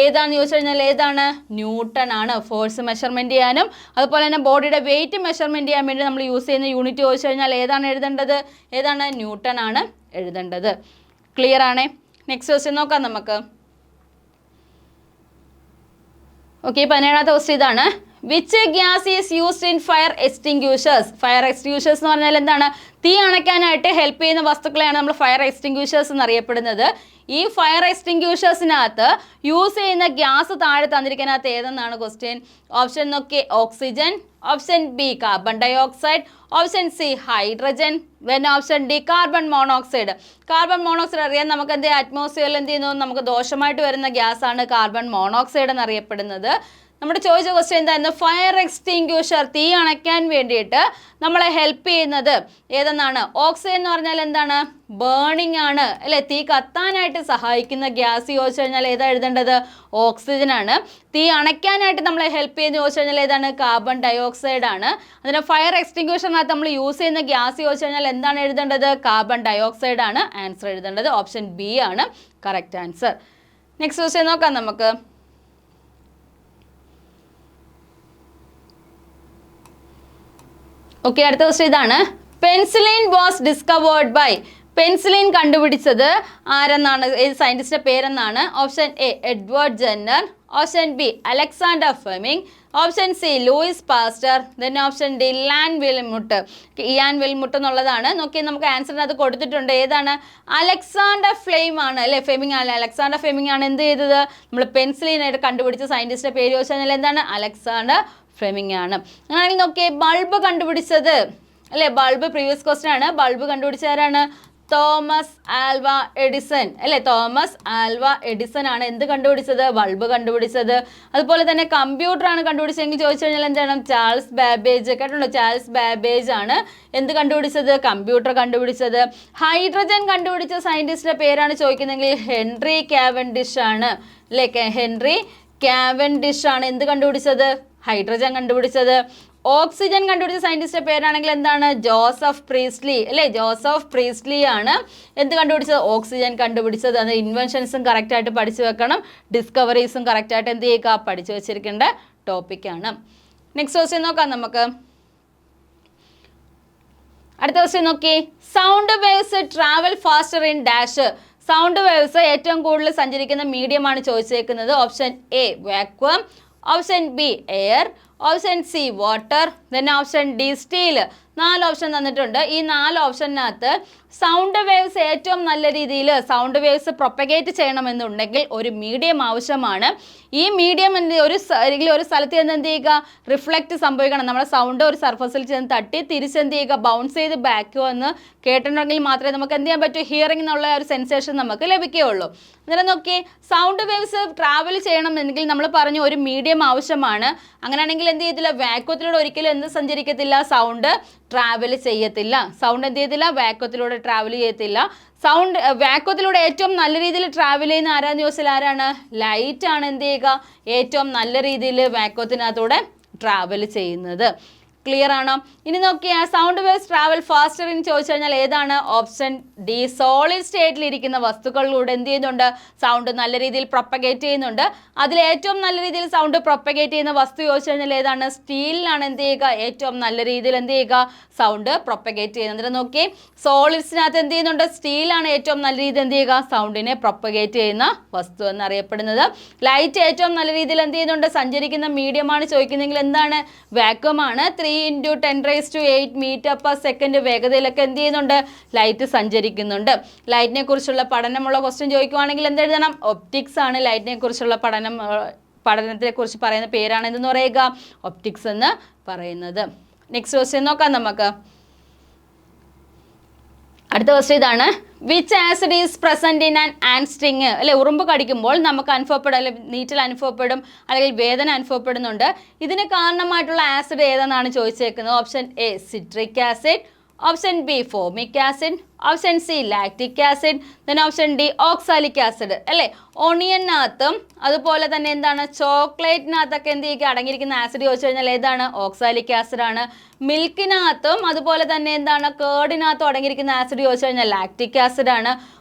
ഏതാണെന്ന് ചോദിച്ചു കഴിഞ്ഞാൽ ഏതാണ്, ന്യൂട്ടൺ ആണ്. ഫോഴ്സ് മെഷർമെൻറ്റ് ചെയ്യാനും അതുപോലെ തന്നെ ബോഡിയുടെ വെയിറ്റ് മെഷർമെൻറ്റ് ചെയ്യാൻ വേണ്ടി നമ്മൾ യൂസ് ചെയ്യുന്ന യൂണിറ്റ് ചോദിച്ചു കഴിഞ്ഞാൽ ഏതാണ് എഴുതേണ്ടത്, ഏതാണ്, ന്യൂട്ടൺ ആണ് എഴുതേണ്ടത്. ക്ലിയർ ആണേ. നെക്സ്റ്റ് ക്വസ്റ്റ്യൻ നോക്കാം നമുക്ക്. ഓക്കെ, 17ാമത്തെ ക്വസ്റ്റ്യൻ ഇതാണ്. Which gas is used in fire extinguishers. Fire extinguishers എന്ന് പറഞ്ഞാൽ എന്താണ്, തീ അണയ്ക്കാനായിട്ട് ഹെൽപ്പ് ചെയ്യുന്ന വസ്തുക്കളെയാണ് നമ്മൾ ഫയർ എക്സ്റ്റിങ്ക്യൂഷേഴ്സ് എന്നറിയപ്പെടുന്നത്. ഈ ഫയർ എക്സ്റ്റിങ്ക്യൂഷേഴ്സിനകത്ത് യൂസ് ചെയ്യുന്ന ഗ്യാസ് താഴെ തന്നിരിക്കുന്നതിനകത്ത് ഏതെന്നാണ് ക്വസ്റ്റ്യൻ. ഓപ്ഷൻ നോക്കി, oxygen, option B carbon dioxide, option C hydrogen, then option D carbon monoxide. Carbon monoxide അറിയാം നമുക്ക് എന്ത് അറ്റ്മോസ്ഫിയറിൽ എന്ത് ചെയ്യുന്നു, നമുക്ക് ദോഷമായിട്ട് വരുന്ന ഗ്യാസാണ് കാർബൺ മോണോക്സൈഡ് എന്നറിയപ്പെടുന്നത്. നമ്മുടെ ചോദിച്ച ക്വസ്റ്റ്യൻ എന്തായിരുന്നു, ഫയർ എക്സ്റ്റിങ്ക്യൂഷർ തീ അണയ്ക്കാൻ വേണ്ടിയിട്ട് നമ്മളെ ഹെൽപ്പ് ചെയ്യുന്നത് ഏതെന്നാണ്. ഓക്സിജൻ എന്ന് പറഞ്ഞാൽ എന്താണ്, ബേണിംഗ് ആണ് അല്ലേ, തീ കത്താനായിട്ട് സഹായിക്കുന്ന ഗ്യാസ് ചോദിച്ചു കഴിഞ്ഞാൽ ഏതാ എഴുതേണ്ടത്, ഓക്സിജൻ ആണ്. തീ അണയ്ക്കാനായിട്ട് നമ്മളെ ഹെൽപ്പ് ചെയ്യുന്ന ചോദിച്ചു കഴിഞ്ഞാൽ ഏതാണ്, കാർബൺ ഡൈ ഓക്സൈഡ് ആണ്. അതിന് ഫയർ എക്സ്റ്റിങ്ക്യൂഷറിനകത്ത് നമ്മൾ യൂസ് ചെയ്യുന്ന ഗ്യാസ് ചോദിച്ചു കഴിഞ്ഞാൽ എന്താണ് എഴുതേണ്ടത്, കാർബൺ ഡൈ ഓക്സൈഡ് ആണ് ആൻസർ എഴുതേണ്ടത്. ഓപ്ഷൻ ബി ആണ് കറക്റ്റ് ആൻസർ. നെക്സ്റ്റ് ക്വസ്റ്റ്യൻ നോക്കാം നമുക്ക്. ഓക്കെ, അടുത്ത ക്വസ്റ്റ്യൻ ഇതാണ്. Penicillin was discovered by. Penicillin കണ്ടുപിടിച്ചത് ആരെന്നാണ്, ഏത് സയൻറ്റിസ്റ്റിന്റെ പേരെന്നാണ്. Option A Edward Jenner, option B Alexander Fleming, option C Louis Pasteur, then option D Ian Wilmut. Ian Wilmut എന്നുള്ളതാണ്. നോക്കി നമുക്ക് ആൻസറിനകത്ത് കൊടുത്തിട്ടുണ്ട് ഏതാണ്, അലക്സാണ്ടർ ഫ്ലെയിം ആണ് അല്ലേ, ഫ്ലെമിംഗ് ആണ്. അലക്സാണ്ടർ ഫ്ലെമിംഗ് ആണ് എന്ത് ചെയ്തത്, നമ്മൾ പെൻസിലിനായിട്ട് കണ്ടുപിടിച്ച സയൻറ്റിസ്റ്റിന്റെ പേര് ചോദിച്ചു കഴിഞ്ഞാൽ എന്താണ്, അലക്സാണ്ടർ ഫ്ലെമിംഗ് ആണ്. അങ്ങനെയാണെങ്കിൽ നോക്കിയേ ബൾബ് കണ്ടുപിടിച്ചത് അല്ലേ, ബൾബ് പ്രീവിയസ് ക്വസ്റ്റ്യൻ ആണ്. ബൾബ് കണ്ടുപിടിച്ചവരാണ് തോമസ് ആൽവ എഡിസൺ അല്ലേ? തോമസ് ആൽവ എഡിസൺ ആണ് എന്ത് കണ്ടുപിടിച്ചത്? ബൾബ് കണ്ടുപിടിച്ചത്. അതുപോലെ തന്നെ കമ്പ്യൂട്ടർ ആണ് കണ്ടുപിടിച്ചതെങ്കിൽ ചോദിച്ചു കഴിഞ്ഞാൽ എന്താണ്? Charles Babbage. കേട്ടോ, ചാൾസ് ബാബേജ് ആണ് എന്ത് കണ്ടുപിടിച്ചത്? കമ്പ്യൂട്ടർ കണ്ടുപിടിച്ചത്. ഹൈഡ്രജൻ കണ്ടുപിടിച്ച സയന്റിസ്റ്റിന്റെ പേരാണ് ചോദിക്കുന്നതെങ്കിൽ ഹെൻറി കാവൻഡിഷ് ആണ് അല്ലേ? ഹെൻറി കാവൻഡിഷ് ആണ് എന്ത് കണ്ടുപിടിച്ചത്? ഹൈഡ്രജൻ കണ്ടുപിടിച്ചത്. ഓക്സിജൻ കണ്ടുപിടിച്ച സയന്റിസ്റ്റിന്റെ പേരാണെങ്കിൽ എന്താണ്? ജോസഫ് പ്രീസ്ലി അല്ലേ? ജോസഫ് പ്രീസ്ലി ആണ് എന്ത് കണ്ടുപിടിച്ചത്? ഓക്സിജൻ കണ്ടുപിടിച്ചത്. അത് ഇൻവെൻഷൻസും കറക്റ്റായിട്ട് പഠിച്ചു വെക്കണം, ഡിസ്കവറീസും കറക്റ്റായിട്ട് എന്ത് ചെയ്യുക? പഠിച്ചു വെച്ചിരിക്കേണ്ട ടോപ്പിക്കാണ്. നെക്സ്റ്റ് ക്വസ്റ്റ്യൻ നോക്കാം നമുക്ക്. അടുത്ത ക്വസ്റ്റ്യൻ നോക്കി. Sound waves travel faster in dash. Sound waves ഏറ്റവും കൂടുതൽ സഞ്ചരിക്കുന്ന മീഡിയമാണ് ചോദിച്ചേക്കുന്നത്. Option A vacuum, option B air, option C water, then option D steel. 4 option തന്നിട്ടുണ്ട്. ഈ 4 ഓപ്ഷനകത്ത് സൗണ്ട് വേവ്സ് ഏറ്റവും നല്ല രീതിയിൽ സൗണ്ട് വേവ്സ് പ്രൊപ്പഗേറ്റ് ചെയ്യണമെന്നുണ്ടെങ്കിൽ ഒരു മീഡിയം ആവശ്യമാണ്. ഈ മീഡിയം ഒരു സ്ഥലത്ത് ചെന്ന് എന്ത് ചെയ്യുക? റിഫ്ലക്റ്റ് സംഭവിക്കണം. നമ്മുടെ സൗണ്ട് ഒരു സർഫസിൽ ചെന്ന് തട്ടി തിരിച്ചെന്ത് ചെയ്യുക? ബൗൺസ് ചെയ്ത് ബാക്ക് വന്ന് കേട്ടിട്ടുണ്ടെങ്കിൽ മാത്രമേ നമുക്ക് എന്ത് ചെയ്യാൻ പറ്റൂ? ഹിയറിംഗ് എന്നുള്ള ഒരു സെൻസേഷൻ നമുക്ക് ലഭിക്കുകയുള്ളൂ. അന്നേരം നോക്കി, സൗണ്ട് വേവ്സ് ട്രാവൽ ചെയ്യണമെങ്കിൽ നമ്മൾ പറഞ്ഞു ഒരു മീഡിയം ആവശ്യമാണ്. അങ്ങനെയാണെങ്കിൽ എന്ത് ചെയ്യത്തില്ല? വാക്വത്തിലൂടെ ഒരിക്കലും എന്ത് സഞ്ചരിക്കത്തില്ല? സൗണ്ട് ട്രാവൽ ചെയ്യത്തില്ല. സൗണ്ട് എന്ത് ചെയ്യത്തില്ല? വാക്വത്തിലൂടെ ട്രാവൽ ചെയ്യത്തില്ല. സൗണ്ട് വാക്വത്തിലൂടെ ഏറ്റവും നല്ല രീതിയിൽ ട്രാവൽ ചെയ്യുന്ന ആരാന്ന് ചോദിച്ചാൽ ആരാണ്? ലൈറ്റ് ആണ് എന്ത് ചെയ്യുക? ഏറ്റവും നല്ല രീതിയിൽ വാക്വത്തിനകത്തൂടെ ട്രാവൽ ചെയ്യുന്നത്. ക്ലിയർ ആണോ? ഇനി നോക്കിയാൽ സൗണ്ട് വേവ്സ് ട്രാവൽ ഫാസ്റ്റർ എന്ന് ചോദിച്ചു കഴിഞ്ഞാൽ ഏതാണ്? ഓപ്ഷൻ ഡി സോളിഡ് സ്റ്റേറ്റിൽ ഇരിക്കുന്ന വസ്തുക്കളിലൂടെ എന്ത് ചെയ്യുന്നുണ്ട്? സൗണ്ട് നല്ല രീതിയിൽ പ്രൊപ്പഗേറ്റ് ചെയ്യുന്നുണ്ട്. അതിൽ ഏറ്റവും നല്ല രീതിയിൽ സൗണ്ട് പ്രൊപ്പഗേറ്റ് ചെയ്യുന്ന വസ്തു ചോദിച്ചു കഴിഞ്ഞാൽ ഏതാണ്? സ്റ്റീലിനാണ് എന്ത് ചെയ്യുക? ഏറ്റവും നല്ല രീതിയിൽ എന്ത് ചെയ്യുക? സൗണ്ട് പ്രൊപ്പഗേറ്റ് ചെയ്യുന്നത്. നോക്കി, സോളിഡ്സിനകത്ത് എന്ത് ചെയ്യുന്നുണ്ട്? സ്റ്റീലാണ് ഏറ്റവും നല്ല രീതിയിൽ എന്ത് ചെയ്യുക? സൗണ്ടിനെ പ്രൊപ്പഗേറ്റ് ചെയ്യുന്ന വസ്തു എന്നറിയപ്പെടുന്നത്. ലൈറ്റ് ഏറ്റവും നല്ല രീതിയിൽ എന്ത് ചെയ്യുന്നുണ്ട്? സഞ്ചരിക്കുന്ന മീഡിയമാണ് ചോദിക്കുന്നതെങ്കിൽ എന്താണ്? വാക്വം ആണ്. 3 × 10⁸ മീറ്റർ/സെക്കൻഡ് വേഗതയിലൊക്കെ എന്ത് ചെയ്യുന്നുണ്ട്? ലൈറ്റ് സഞ്ചരിക്കുന്നുണ്ട്. ലൈറ്റിനെ കുറിച്ചുള്ള പഠനമുള്ള ക്വസ്റ്റ്യൻ ചോദിക്കുവാണെങ്കിൽ എന്തെഴുതണം? ഒപ്റ്റിക്സ് ആണ് ലൈറ്റിനെ കുറിച്ചുള്ള പഠനത്തെ കുറിച്ച് പറയുന്ന പേരാണ് എന്തെന്ന് പറയുക? ഒപ്റ്റിക്സ് എന്ന് പറയുന്നത്. നെക്സ്റ്റ് ക്വസ്റ്റ്യൻ നോക്കാം നമുക്ക്. അടുത്ത ക്വസ്റ്റ്യൻ ഇതാണ്. Which acid is present in an and sting അല്ലെ? ഉറുമ്പ് കടിക്കുമ്പോൾ നമുക്ക് അനുഭവപ്പെടും, അല്ലെങ്കിൽ നീറ്റൽ അനുഭവപ്പെടും, അല്ലെങ്കിൽ വേദന അനുഭവപ്പെടുന്നുണ്ട്. ഇതിന് കാരണമായിട്ടുള്ള ആസിഡ് ഏതെന്നാണ് ചോദിച്ചേക്കുന്നത്. Option A citric acid, option B formic acid, option C lactic acid, then option D oxalic acid അല്ലേ? ഓണിയനകത്തും അതുപോലെ തന്നെ എന്താണ് ചോക്ലേറ്റിനകത്തൊക്കെ എന്ത് ചെയ്യുക അടങ്ങിയിരിക്കുന്ന ആസിഡ് ചോദിച്ചു കഴിഞ്ഞാൽ ഏതാണ്? ഓക്സാലിക് ആസിഡ് ആണ്. മിൽക്കിനകത്തും അതുപോലെ തന്നെ എന്താണ് കേർഡിനകത്തും അടങ്ങിയിരിക്കുന്ന ആസിഡ് ചോദിച്ചു കഴിഞ്ഞാൽ ലാക്റ്റിക് ആസിഡ് ആണ്.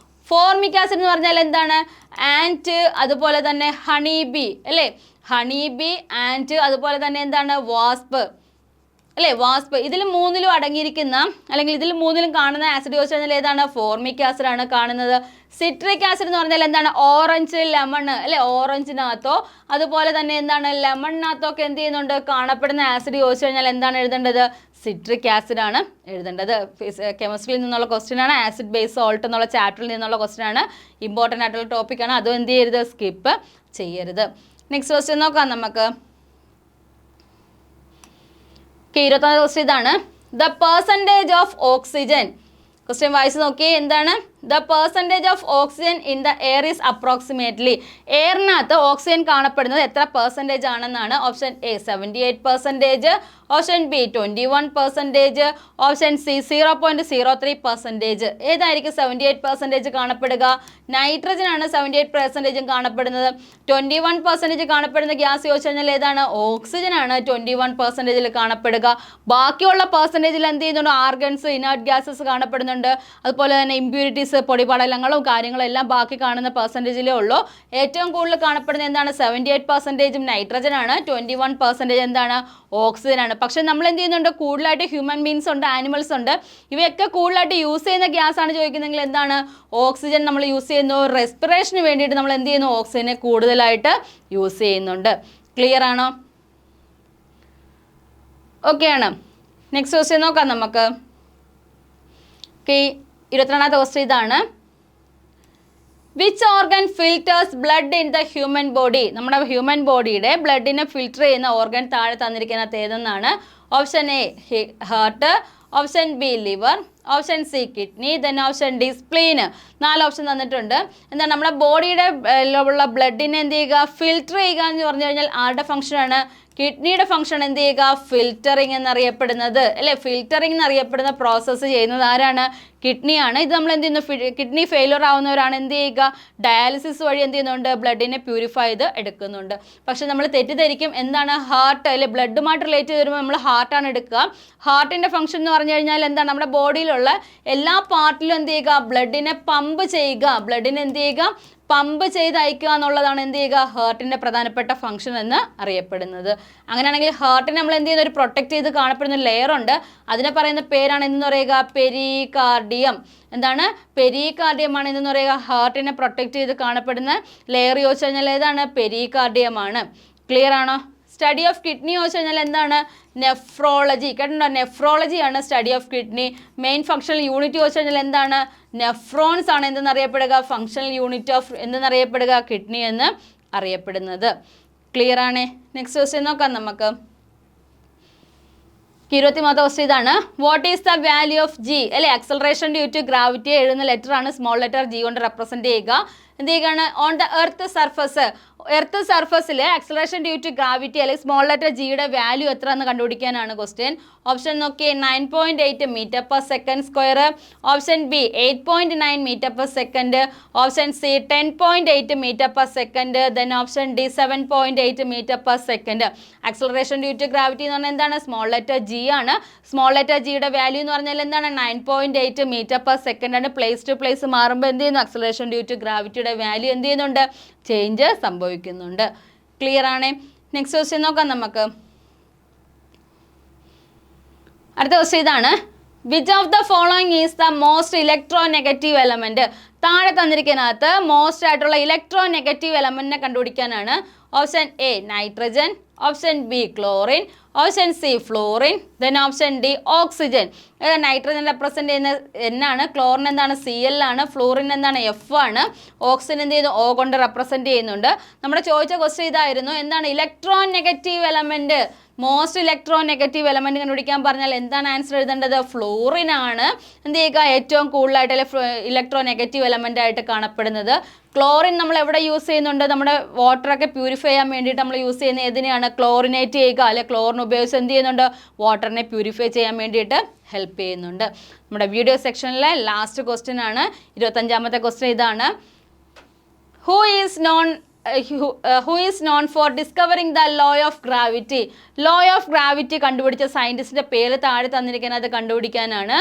ഫോർമിക് ആസിഡ് എന്ന് പറഞ്ഞാൽ എന്താണ്? ആൻറ്റ്, അതുപോലെ തന്നെ ഹണി ബി അല്ലേ? ഹണി ബി, ആൻറ്റ്, അതുപോലെ തന്നെ എന്താണ് വാസ്പ് അല്ലേ? വാസ്പ്. ഇതിൽ മൂന്നിലും അടങ്ങിയിരിക്കുന്ന അല്ലെങ്കിൽ ഇതിൽ മൂന്നിലും കാണുന്ന ആസിഡ് ചോദിച്ചു കഴിഞ്ഞാൽ ഏതാണ്? ഫോർമിക് ആസിഡ് ആണ് കാണുന്നത്. സിട്രിക് ആസിഡ് എന്ന് പറഞ്ഞാൽ എന്താണ്? ഓറഞ്ച്, ലെമൺ അല്ലേ? ഓറഞ്ചിനകത്തോ അതുപോലെ തന്നെ എന്താണ് ലെമണിനകത്തോ ഒക്കെ എന്ത് ചെയ്യുന്നുണ്ട്? കാണപ്പെടുന്ന ആസിഡ് ചോദിച്ചു കഴിഞ്ഞാൽ എന്താണ് എഴുതേണ്ടത്? സിട്രിക് ആസിഡ് ആണ് എഴുതേണ്ടത്. കെമിസ്ട്രിയിൽ നിന്നുള്ള ക്വസ്റ്റ്യൻ ആണ്. ആസിഡ് ബേസ് സോൾട്ട് എന്നുള്ള ചാപ്റ്ററിൽ നിന്നുള്ള ക്വസ്റ്റ്യൻ ആണ്. ഇമ്പോർട്ടൻ്റ് ആയിട്ടുള്ള ടോപ്പിക്കാണ്. അതും എന്ത് ചെയ്യരുത്? സ്കിപ്പ് ചെയ്യരുത്. നെക്സ്റ്റ് ക്വസ്റ്റ്യൻ നോക്കാം നമുക്ക്. 21 ക്വസ്റ്റ്യൻ ഇതാണ്. The percentage of oxygen. Question വായിച്ച് നോക്കി. എന്താണ്? The percentage of oxygen in the air is approximately. എയറിനകത്ത് ഓക്സിജൻ കാണപ്പെടുന്നത് എത്ര പെർസെൻറ്റേജ് ആണെന്നാണ്? Option A 78%, option B 21%, option C 0.03%. ഏതായിരിക്കും 78% കാണപ്പെടുക? നൈട്രജൻ ആണ് 78% കാണപ്പെടുന്നത്. 21% കാണപ്പെടുന്ന ഗ്യാസ് ചോദിച്ചു കഴിഞ്ഞാൽ ഏതാണ്? ഓക്സിജൻ ആണ് 21% കാണപ്പെടുക. ബാക്കിയുള്ള പെർസെൻറ്റേജിൽ എന്ത് ചെയ്യുന്നുണ്ട്? ആർഗൻസ്, ഇനേർട്ട് ഗ്യാസസ് കാണപ്പെടുന്നുണ്ട്. അതുപോലെ തന്നെ ഇമ്പ്യൂരിറ്റീസ്, പൊടിപടലങ്ങളും കാര്യങ്ങളും എല്ലാം ബാക്കി കാണുന്ന പെർസെൻറ്റേജിലേ ഉള്ളൂ. ഏറ്റവും കൂടുതൽ കാണപ്പെടുന്നത് എന്താണ്? 78% നൈട്രജൻ ആണ്. 21% എന്താണ്? ഓക്സിജൻ ആണ്. പക്ഷെ നമ്മൾ എന്ത് ചെയ്യുന്നുണ്ട്? കൂടുതലായിട്ട് ഹ്യൂമൻ ബീങ്സ് ഉണ്ട്, ആനിമൽസ് ഉണ്ട്. ഇവയൊക്കെ കൂടുതലായിട്ട് യൂസ് ചെയ്യുന്ന ഗ്യാസ് ആണ് ചോദിക്കുന്നതെങ്കിൽ എന്താണ്? ഓക്സിജൻ നമ്മൾ യൂസ് ചെയ്യുന്നു. റെസ്പിറേഷന് വേണ്ടിയിട്ട് നമ്മൾ എന്ത് ചെയ്യുന്നു? ഓക്സിജനെ കൂടുതലായിട്ട് യൂസ് ചെയ്യുന്നുണ്ട്. ക്ലിയർ ആണോ? ഓക്കെ ആണ്. നെക്സ്റ്റ് ക്വസ്റ്റ്യൻ നോക്കാം നമുക്ക്. 22ാമത്തെ ക്വസ്റ്റ്യൻ ഇതാണ്. Which organ filters blood in the human body? നമ്മുടെ ഹ്യൂമൻ ബോഡിയുടെ ബ്ലഡിനെ ഫിൽറ്റർ ചെയ്യുന്ന ഓർഗൻ താഴെ തന്നിരിക്കുന്നത് ഏതെന്നാണ്? Option A heart, option B liver, option C kidney, then option D spleen. 4 option തന്നിട്ടുണ്ട്. എന്താണ് നമ്മുടെ ബോഡിയുടെ ഉള്ള ബ്ലഡിനെ എന്ത് ചെയ്യുക, ഫിൽറ്റർ ചെയ്യുക എന്ന് പറഞ്ഞു കഴിഞ്ഞാൽ ആരുടെ ഫംഗ്ഷനാണ്? കിഡ്നിയുടെ ഫംഗ്ഷൻ എന്ത് ചെയ്യുക, ഫിൽറ്ററിങ് എന്നറിയപ്പെടുന്നത് അല്ലേ. ഫിൽറ്ററിങ് എന്നറിയപ്പെടുന്ന പ്രോസസ്സ് ചെയ്യുന്നത് ആരാണ്? കിഡ്നിയാണ്. ഇത് നമ്മൾ എന്ത് ചെയ്യുന്നു, കിഡ്നി ഫെയിലിയർ ആവുന്നവരാണ് എന്ത് ചെയ്യുക, ഡയാലിസിസ് വഴി എന്ത് ചെയ്യുന്നുണ്ട്, ബ്ലഡിനെ പ്യൂരിഫൈ ചെയ്ത് എടുക്കുന്നുണ്ട്. പക്ഷെ നമ്മൾ തെറ്റിദ്ധരിക്കും, എന്താണ് ഹാർട്ട് അല്ലെ, ബ്ലഡുമായിട്ട് റിലേറ്റ് ചെയ്ത് വരുമ്പോൾ നമ്മൾ ഹാർട്ടാണ് എടുക്കുക. ഹാർട്ടിൻ്റെ ഫംഗ്ഷൻ എന്ന് പറഞ്ഞു കഴിഞ്ഞാൽ എന്താണ്, നമ്മുടെ ബോഡിയിലുള്ള എല്ലാ പാർട്ടിലും എന്ത് ചെയ്യുക, ബ്ലഡിനെ പമ്പ് ചെയ്യുക, ബ്ലഡിനെ എന്ത് ചെയ്യുക, പമ്പ് ചെയ്ത് അയക്കുക എന്നുള്ളതാണ് എന്ത് ചെയ്യുക, ഹാർട്ടിൻ്റെ പ്രധാനപ്പെട്ട ഫംഗ്ഷൻ എന്ന് അറിയപ്പെടുന്നത്. അങ്ങനെയാണെങ്കിൽ ഹാർട്ടിനെ നമ്മൾ എന്ത് ചെയ്യുന്ന ഒരു പ്രൊട്ടക്ട് ചെയ്ത് കാണപ്പെടുന്ന ലെയർ ഉണ്ട്, അതിനെ പറയുന്ന പേരാണ് എന്തെന്ന് പറയുക, പെരികാർഡിയം. എന്താണ്, പെരികാർഡിയമാണ് എന്തെന്ന് പറയുക, ഹാർട്ടിനെ പ്രൊട്ടക്ട് ചെയ്ത് കാണപ്പെടുന്ന ലെയർ ചോദിച്ചു കഴിഞ്ഞാൽ ഏതാണ്, പെരികാർഡിയമാണ്. ക്ലിയർ ആണോ? സ്റ്റഡി ഓഫ് കിഡ്നി ചോദിച്ചു കഴിഞ്ഞാൽ എന്താണ്, നെഫ്രോളജി. കേട്ടോ, നെഫ്രോളജിയാണ് study of kidney. Main functional unit ചോദിച്ചു കഴിഞ്ഞാൽ എന്താണ്, നെഫ്രോൺസ് ആണ് എന്തെന്നറിയപ്പെടുക, ഫങ്ഷണൽ യൂണിറ്റ് ഓഫ് എന്തെന്നറിയപ്പെടുക, കിഡ്നി എന്ന് അറിയപ്പെടുന്നത്. ക്ലിയർ ആണ്? നെക്സ്റ്റ് ക്വസ്റ്റ്യൻ നോക്കാം നമുക്ക്. 20ാമത്തെ ക്വസ്റ്റ്യൻ ഇതാണ്. What is the value of g അല്ലെ, ആക്സലറേഷൻ ഡ്യൂ ടു ഗ്രാവിറ്റി എഴുതുന്ന ലെറ്റർ ആണ് സ്മോൾ ലെറ്റർ ജി കൊണ്ട് റെപ്രസെന്റ് ചെയ്യുക. എന്ത് ചെയ്യുകയാണ്, on the earth surface, earth സർഫസിൽ ആക്സലറേഷൻ ഡ്യൂ ടു ഗ്രാവിറ്റി അല്ലെങ്കിൽ സ്മോൾ ലെറ്റർ ജിയുടെ വാല്യൂ എത്ര എന്ന് കണ്ടുപിടിക്കാനാണ് ക്വസ്റ്റ്യൻ. ഓപ്ഷൻ നോക്കിയേ, 9.8 metre per second square, option B 8.9 metre per second, option C 10.8 metre per second, then option D 7.8 metre per second. Acceleration due to gravity എന്ന് പറഞ്ഞാൽ എന്താണ്, small letter G ആണ്. Small letter ജിയുടെ value എന്ന് പറഞ്ഞാൽ എന്താണ്, 9.8 metre per second ആണ്. Place to place മാറുമ്പോൾ എന്ത് ചെയ്യുന്നു, ആക്സലറേഷൻ ഡ്യൂ ടു ഗ്രാവിറ്റിയുടെ വാല്യൂ എന്ത് ചെയ്യുന്നുണ്ട്, ചേഞ്ച് സംഭവിക്കുന്നുണ്ട്. ക്ലിയർ ആണ്? നെക്സ്റ്റ് ക്വസ്റ്റ്യൻ നോക്കാം നമുക്ക്. അടുത്ത ക്വസ്റ്റ്യൻ ഇതാണ്. Which of the following is the most electronegative element? താഴെ തന്നിരിക്കുന്നതിനകത്ത് മോസ്റ്റ് ആയിട്ടുള്ള ഇലക്ട്രോ നെഗറ്റീവ് എലമെന്റിനെ കണ്ടുപിടിക്കാനാണ്. Option A nitrogen, option B chlorine, option C fluorine, then option D oxygen. Nitrogen represent ചെയ്യുന്ന N ആണ്, ക്ലോറിൻ എന്താണ് Cl ആണ്, fluorine എന്താണ് F ആണ്, ഓക്സിജൻ എന്ത് ചെയ്യുന്നു O കൊണ്ട് റെപ്രസെന്റ് ചെയ്യുന്നുണ്ട്. നമ്മുടെ ചോദിച്ച ക്വസ്റ്റ്യൻ ഇതായിരുന്നു, എന്താണ് electro negative element, most electronegative element കണ്ടുപിടിക്കാൻ പറഞ്ഞാൽ എന്താണ് ആൻസർ എഴുതേണ്ടത്, ഫ്ലോറിൻ ആണ് എന്ത് ചെയ്യുക ഏറ്റവും കൂടുതലായിട്ട് ഇലക്ട്രോ നെഗറ്റീവ് എലമെന്റ് ആയിട്ട് കാണപ്പെടുന്നത്. ക്ലോറിൻ നമ്മൾ എവിടെ യൂസ് ചെയ്യുന്നുണ്ട്, നമ്മുടെ വാട്ടറൊക്കെ പ്യൂരിഫൈ ചെയ്യാൻ വേണ്ടിയിട്ട് നമ്മൾ യൂസ് ചെയ്യുന്ന ഏതിനെയാണ്, ക്ലോറിനേറ്റ് ചെയ്യുക അല്ലെ, ക്ലോറിൻ ഉപയോഗിച്ച് എന്ത് ചെയ്യുന്നുണ്ട്, വാട്ടറിനെ പ്യൂരിഫൈ ചെയ്യാൻ വേണ്ടിയിട്ട് ഹെൽപ്പ് ചെയ്യുന്നുണ്ട്. നമ്മുടെ വീഡിയോ സെക്ഷനിലെ ലാസ്റ്റ് ക്വസ്റ്റ്യൻ ആണ്, 25ാമത്തെ ക്വസ്റ്റ്യൻ ഇതാണ്. Who is known for discovering the law of gravity? Law of gravity കണ്ടുപിടിച്ച സയൻറ്റിസ്റ്റിൻ്റെ പേര് താഴെ തന്നിരിക്കുന്നത് കണ്ടുപിടിക്കാനാണ്.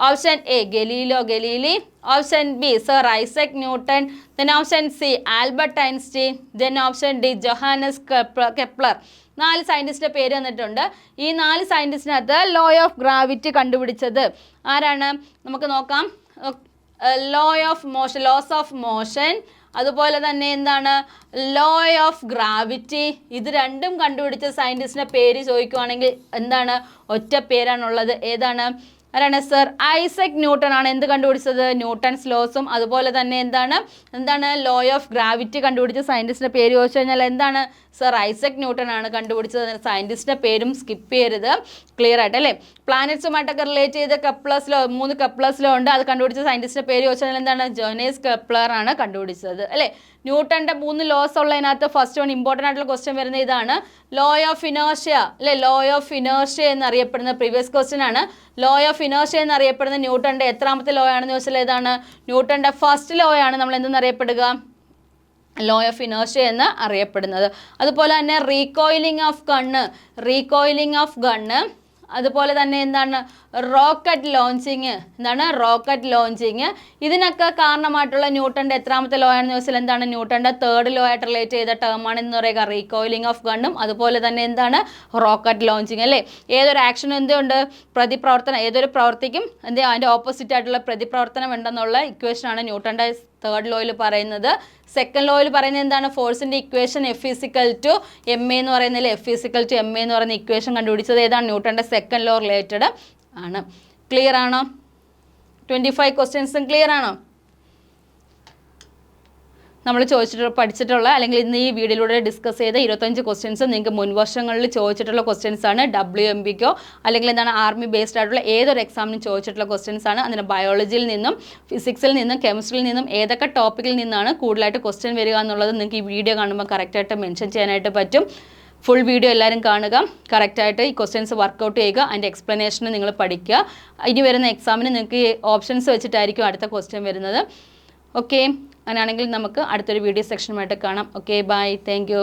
Option A Galileo Galilei, option B sir Isaac Newton, then option C Albert Einstein, then option D Johannes Kepler. 4 സയൻറ്റിസ്റ്റിൻ്റെ പേര് തന്നിട്ടുണ്ട്. ഈ 4 സയൻറ്റിസ്റ്റിനകത്ത് ലോ ഓഫ് ഗ്രാവിറ്റി കണ്ടുപിടിച്ചത് ആരാണ് നമുക്ക് നോക്കാം. ലോസ് ഓഫ് മോഷൻ, അതുപോലെ തന്നെ എന്താണ് ലോ ഓഫ് ഗ്രാവിറ്റി, ഇത് രണ്ടും കണ്ടുപിടിച്ച സയൻറ്റിസ്റ്റിൻ്റെ പേര് ചോദിക്കുവാണെങ്കിൽ എന്താണ്, ഒറ്റ പേരാണുള്ളത്. ഏതാണ്, ആരാണ്, സർ ഐസക് ന്യൂട്ടൺ ആണ് എന്ത് കണ്ടുപിടിച്ചത്, ന്യൂട്ടൺസ് ലോസും അതുപോലെ തന്നെ എന്താണ് ലോ ഓഫ് ഗ്രാവിറ്റി കണ്ടുപിടിച്ച സയൻറ്റിസ്റ്റിൻ്റെ പേര് ചോദിച്ചു കഴിഞ്ഞാൽ എന്താണ്, സർ ഐസക് ന്യൂട്ടൺ ആണ് കണ്ടുപിടിച്ചത്. സയൻറ്റിസ്റ്റിൻ്റെ പേരും സ്കിപ്പ് ചെയ്യരുത്, ക്ലിയർ ആയിട്ട് അല്ലേ. പ്ലാനറ്റ്സുമായിട്ടൊക്കെ റിലേറ്റ് ചെയ്ത കെപ്ലർസിലോ 3 കെപ്ലർസിലോ ഉണ്ട്, അത് കണ്ടുപിടിച്ച സയൻറ്റിസ്റ്റിൻ്റെ പേര് ചോദിച്ചു കഴിഞ്ഞാൽ എന്താണ്, ജോനേസ് കെപ്ലർ ആണ് കണ്ടുപിടിച്ചത് അല്ലേ. ന്യൂട്ടൻ്റെ 3 ലോസ് ഉള്ളതിനകത്ത് ഫസ്റ്റ് വൺ ഇമ്പോർട്ടൻ്റ് ആയിട്ടുള്ള ക്വസ്റ്റ്യൻ വരുന്നത് ഇതാണ്, ലോ ഓഫ് ഇനേർഷ്യ അല്ലേ. ലോ ഓഫ് ഇനേർഷ്യ എന്നറിയപ്പെടുന്ന പ്രീവിയസ് ക്വസ്റ്റ്യൻ ആണ്. ലോ ഓഫ് ഇനേർഷ്യ എന്നറിയപ്പെടുന്ന ന്യൂട്ടൻ്റെ എത്രാമത്തെ ലോ ആണെന്ന് ചോദിച്ചാൽ ഏതാണ്, ന്യൂട്ടൻ്റെ ഫസ്റ്റ് ലോ ആണ് നമ്മൾ എന്തെന്നറിയപ്പെടുക, ലോ ഓഫ് ഇനേർഷ്യ എന്ന് അറിയപ്പെടുന്നത്. അതുപോലെ തന്നെ റീകോയിലിംഗ് ഓഫ് ഗണ്ണ്, അതുപോലെ തന്നെ എന്താണ് റോക്കറ്റ് ലോഞ്ചിങ്, ഇതിനൊക്കെ കാരണമായിട്ടുള്ള ന്യൂട്ടൻ്റെ എത്രാമത്തെ ലോ ആണെന്ന് ചോദിച്ചാൽ എന്താണ്, ന്യൂട്ടൻ്റെ 3rd ലോ ആയിട്ട് റിലേറ്റ് ചെയ്ത ടേം ആണ് എന്ന് പറയുക റീകോയിലിംഗ് ഓഫ് ഗണ്ണും അതുപോലെ തന്നെ എന്താണ് റോക്കറ്റ് ലോഞ്ചിങ് അല്ലേ. ഏതൊരു ആക്ഷനും എന്തുകൊണ്ട് പ്രതിപ്രവർത്തനം, ഏതൊരു പ്രവർത്തിക്കും അതിൻ്റെ ഓപ്പോസിറ്റ് ആയിട്ടുള്ള പ്രതിപ്രവർത്തനം ഉണ്ടെന്നുള്ള ഇക്വേഷനാണ് ന്യൂട്ടൻ്റെ 3rd ലോയിൽ പറയുന്നത്. 2nd ലോയിൽ പറയുന്നത് എന്താണ്, ഫോഴ്സിൻ്റെ ഇക്വേഷൻ F = ma എന്ന് പറയുന്നതിൽ F = ma എന്ന് പറയുന്ന ഇക്വേഷൻ കണ്ടുപിടിച്ചത് ഏതാണ്, ന്യൂട്ടൻ്റെ 2nd ലോ റിലേറ്റഡ് ആണ്. ക്ലിയർ ആണോ? 25 ക്വസ്റ്റ്യൻസും ക്ലിയർ ആണോ? നമ്മൾ പഠിച്ചിട്ടുള്ള അല്ലെങ്കിൽ ഇന്ന് ഈ വീഡിയോയിലൂടെ ഡിസ്കസ് ചെയ്ത 25 ക്വസ്റ്റ്യൻസ് നിങ്ങൾക്ക് മുൻ വർഷങ്ങളിൽ ചോദിച്ചിട്ടുള്ള ക്വസ്റ്റ്യൻസ് ആണ്. WMBക്കോ അല്ലെങ്കിൽ എന്താണ് ആർമി ബേസ്ഡ് ആയിട്ടുള്ള ഏതൊരു എക്സാമിനും ചോദിച്ചിട്ടുള്ള ക്വസ്റ്റ്യൻസ് ആണ്. അതിന് ബയോളജിയിൽ നിന്നും ഫിസിക്സിൽ നിന്നും കെമിസ്ട്രിയിൽ നിന്നും ഏതൊക്കെ ടോപ്പിക്കിൽ നിന്നാണ് കൂടുതലായിട്ട് ക്വസ്റ്റ്യൻ വരിക എന്നുള്ളത് നിങ്ങൾക്ക് ഈ വീഡിയോ കാണുമ്പോൾ കറക്റ്റായിട്ട് മെൻഷൻ ചെയ്യാനായിട്ട് പറ്റും. ഫുൾ വീഡിയോ എല്ലാവരും കാണുക, കറക്റ്റായിട്ട് ഈ ക്വസ്റ്റ്യൻസ് വർക്കൗട്ട് ചെയ്യുക, അതിൻ്റെ എക്സ്പ്ലനേഷന് നിങ്ങൾ പഠിക്കുക. ഇനി വരുന്ന എക്സാമിന് നിങ്ങൾക്ക് ഈ ഓപ്ഷൻസ് വെച്ചിട്ടായിരിക്കും അടുത്ത ക്വസ്റ്റ്യൻ വരുന്നത്. ഓക്കെ, അങ്ങനെയാണെങ്കിൽ നമുക്ക് അടുത്തൊരു വീഡിയോ സെക്ഷനുമായിട്ട് കാണാം. Okay, bye, thank U.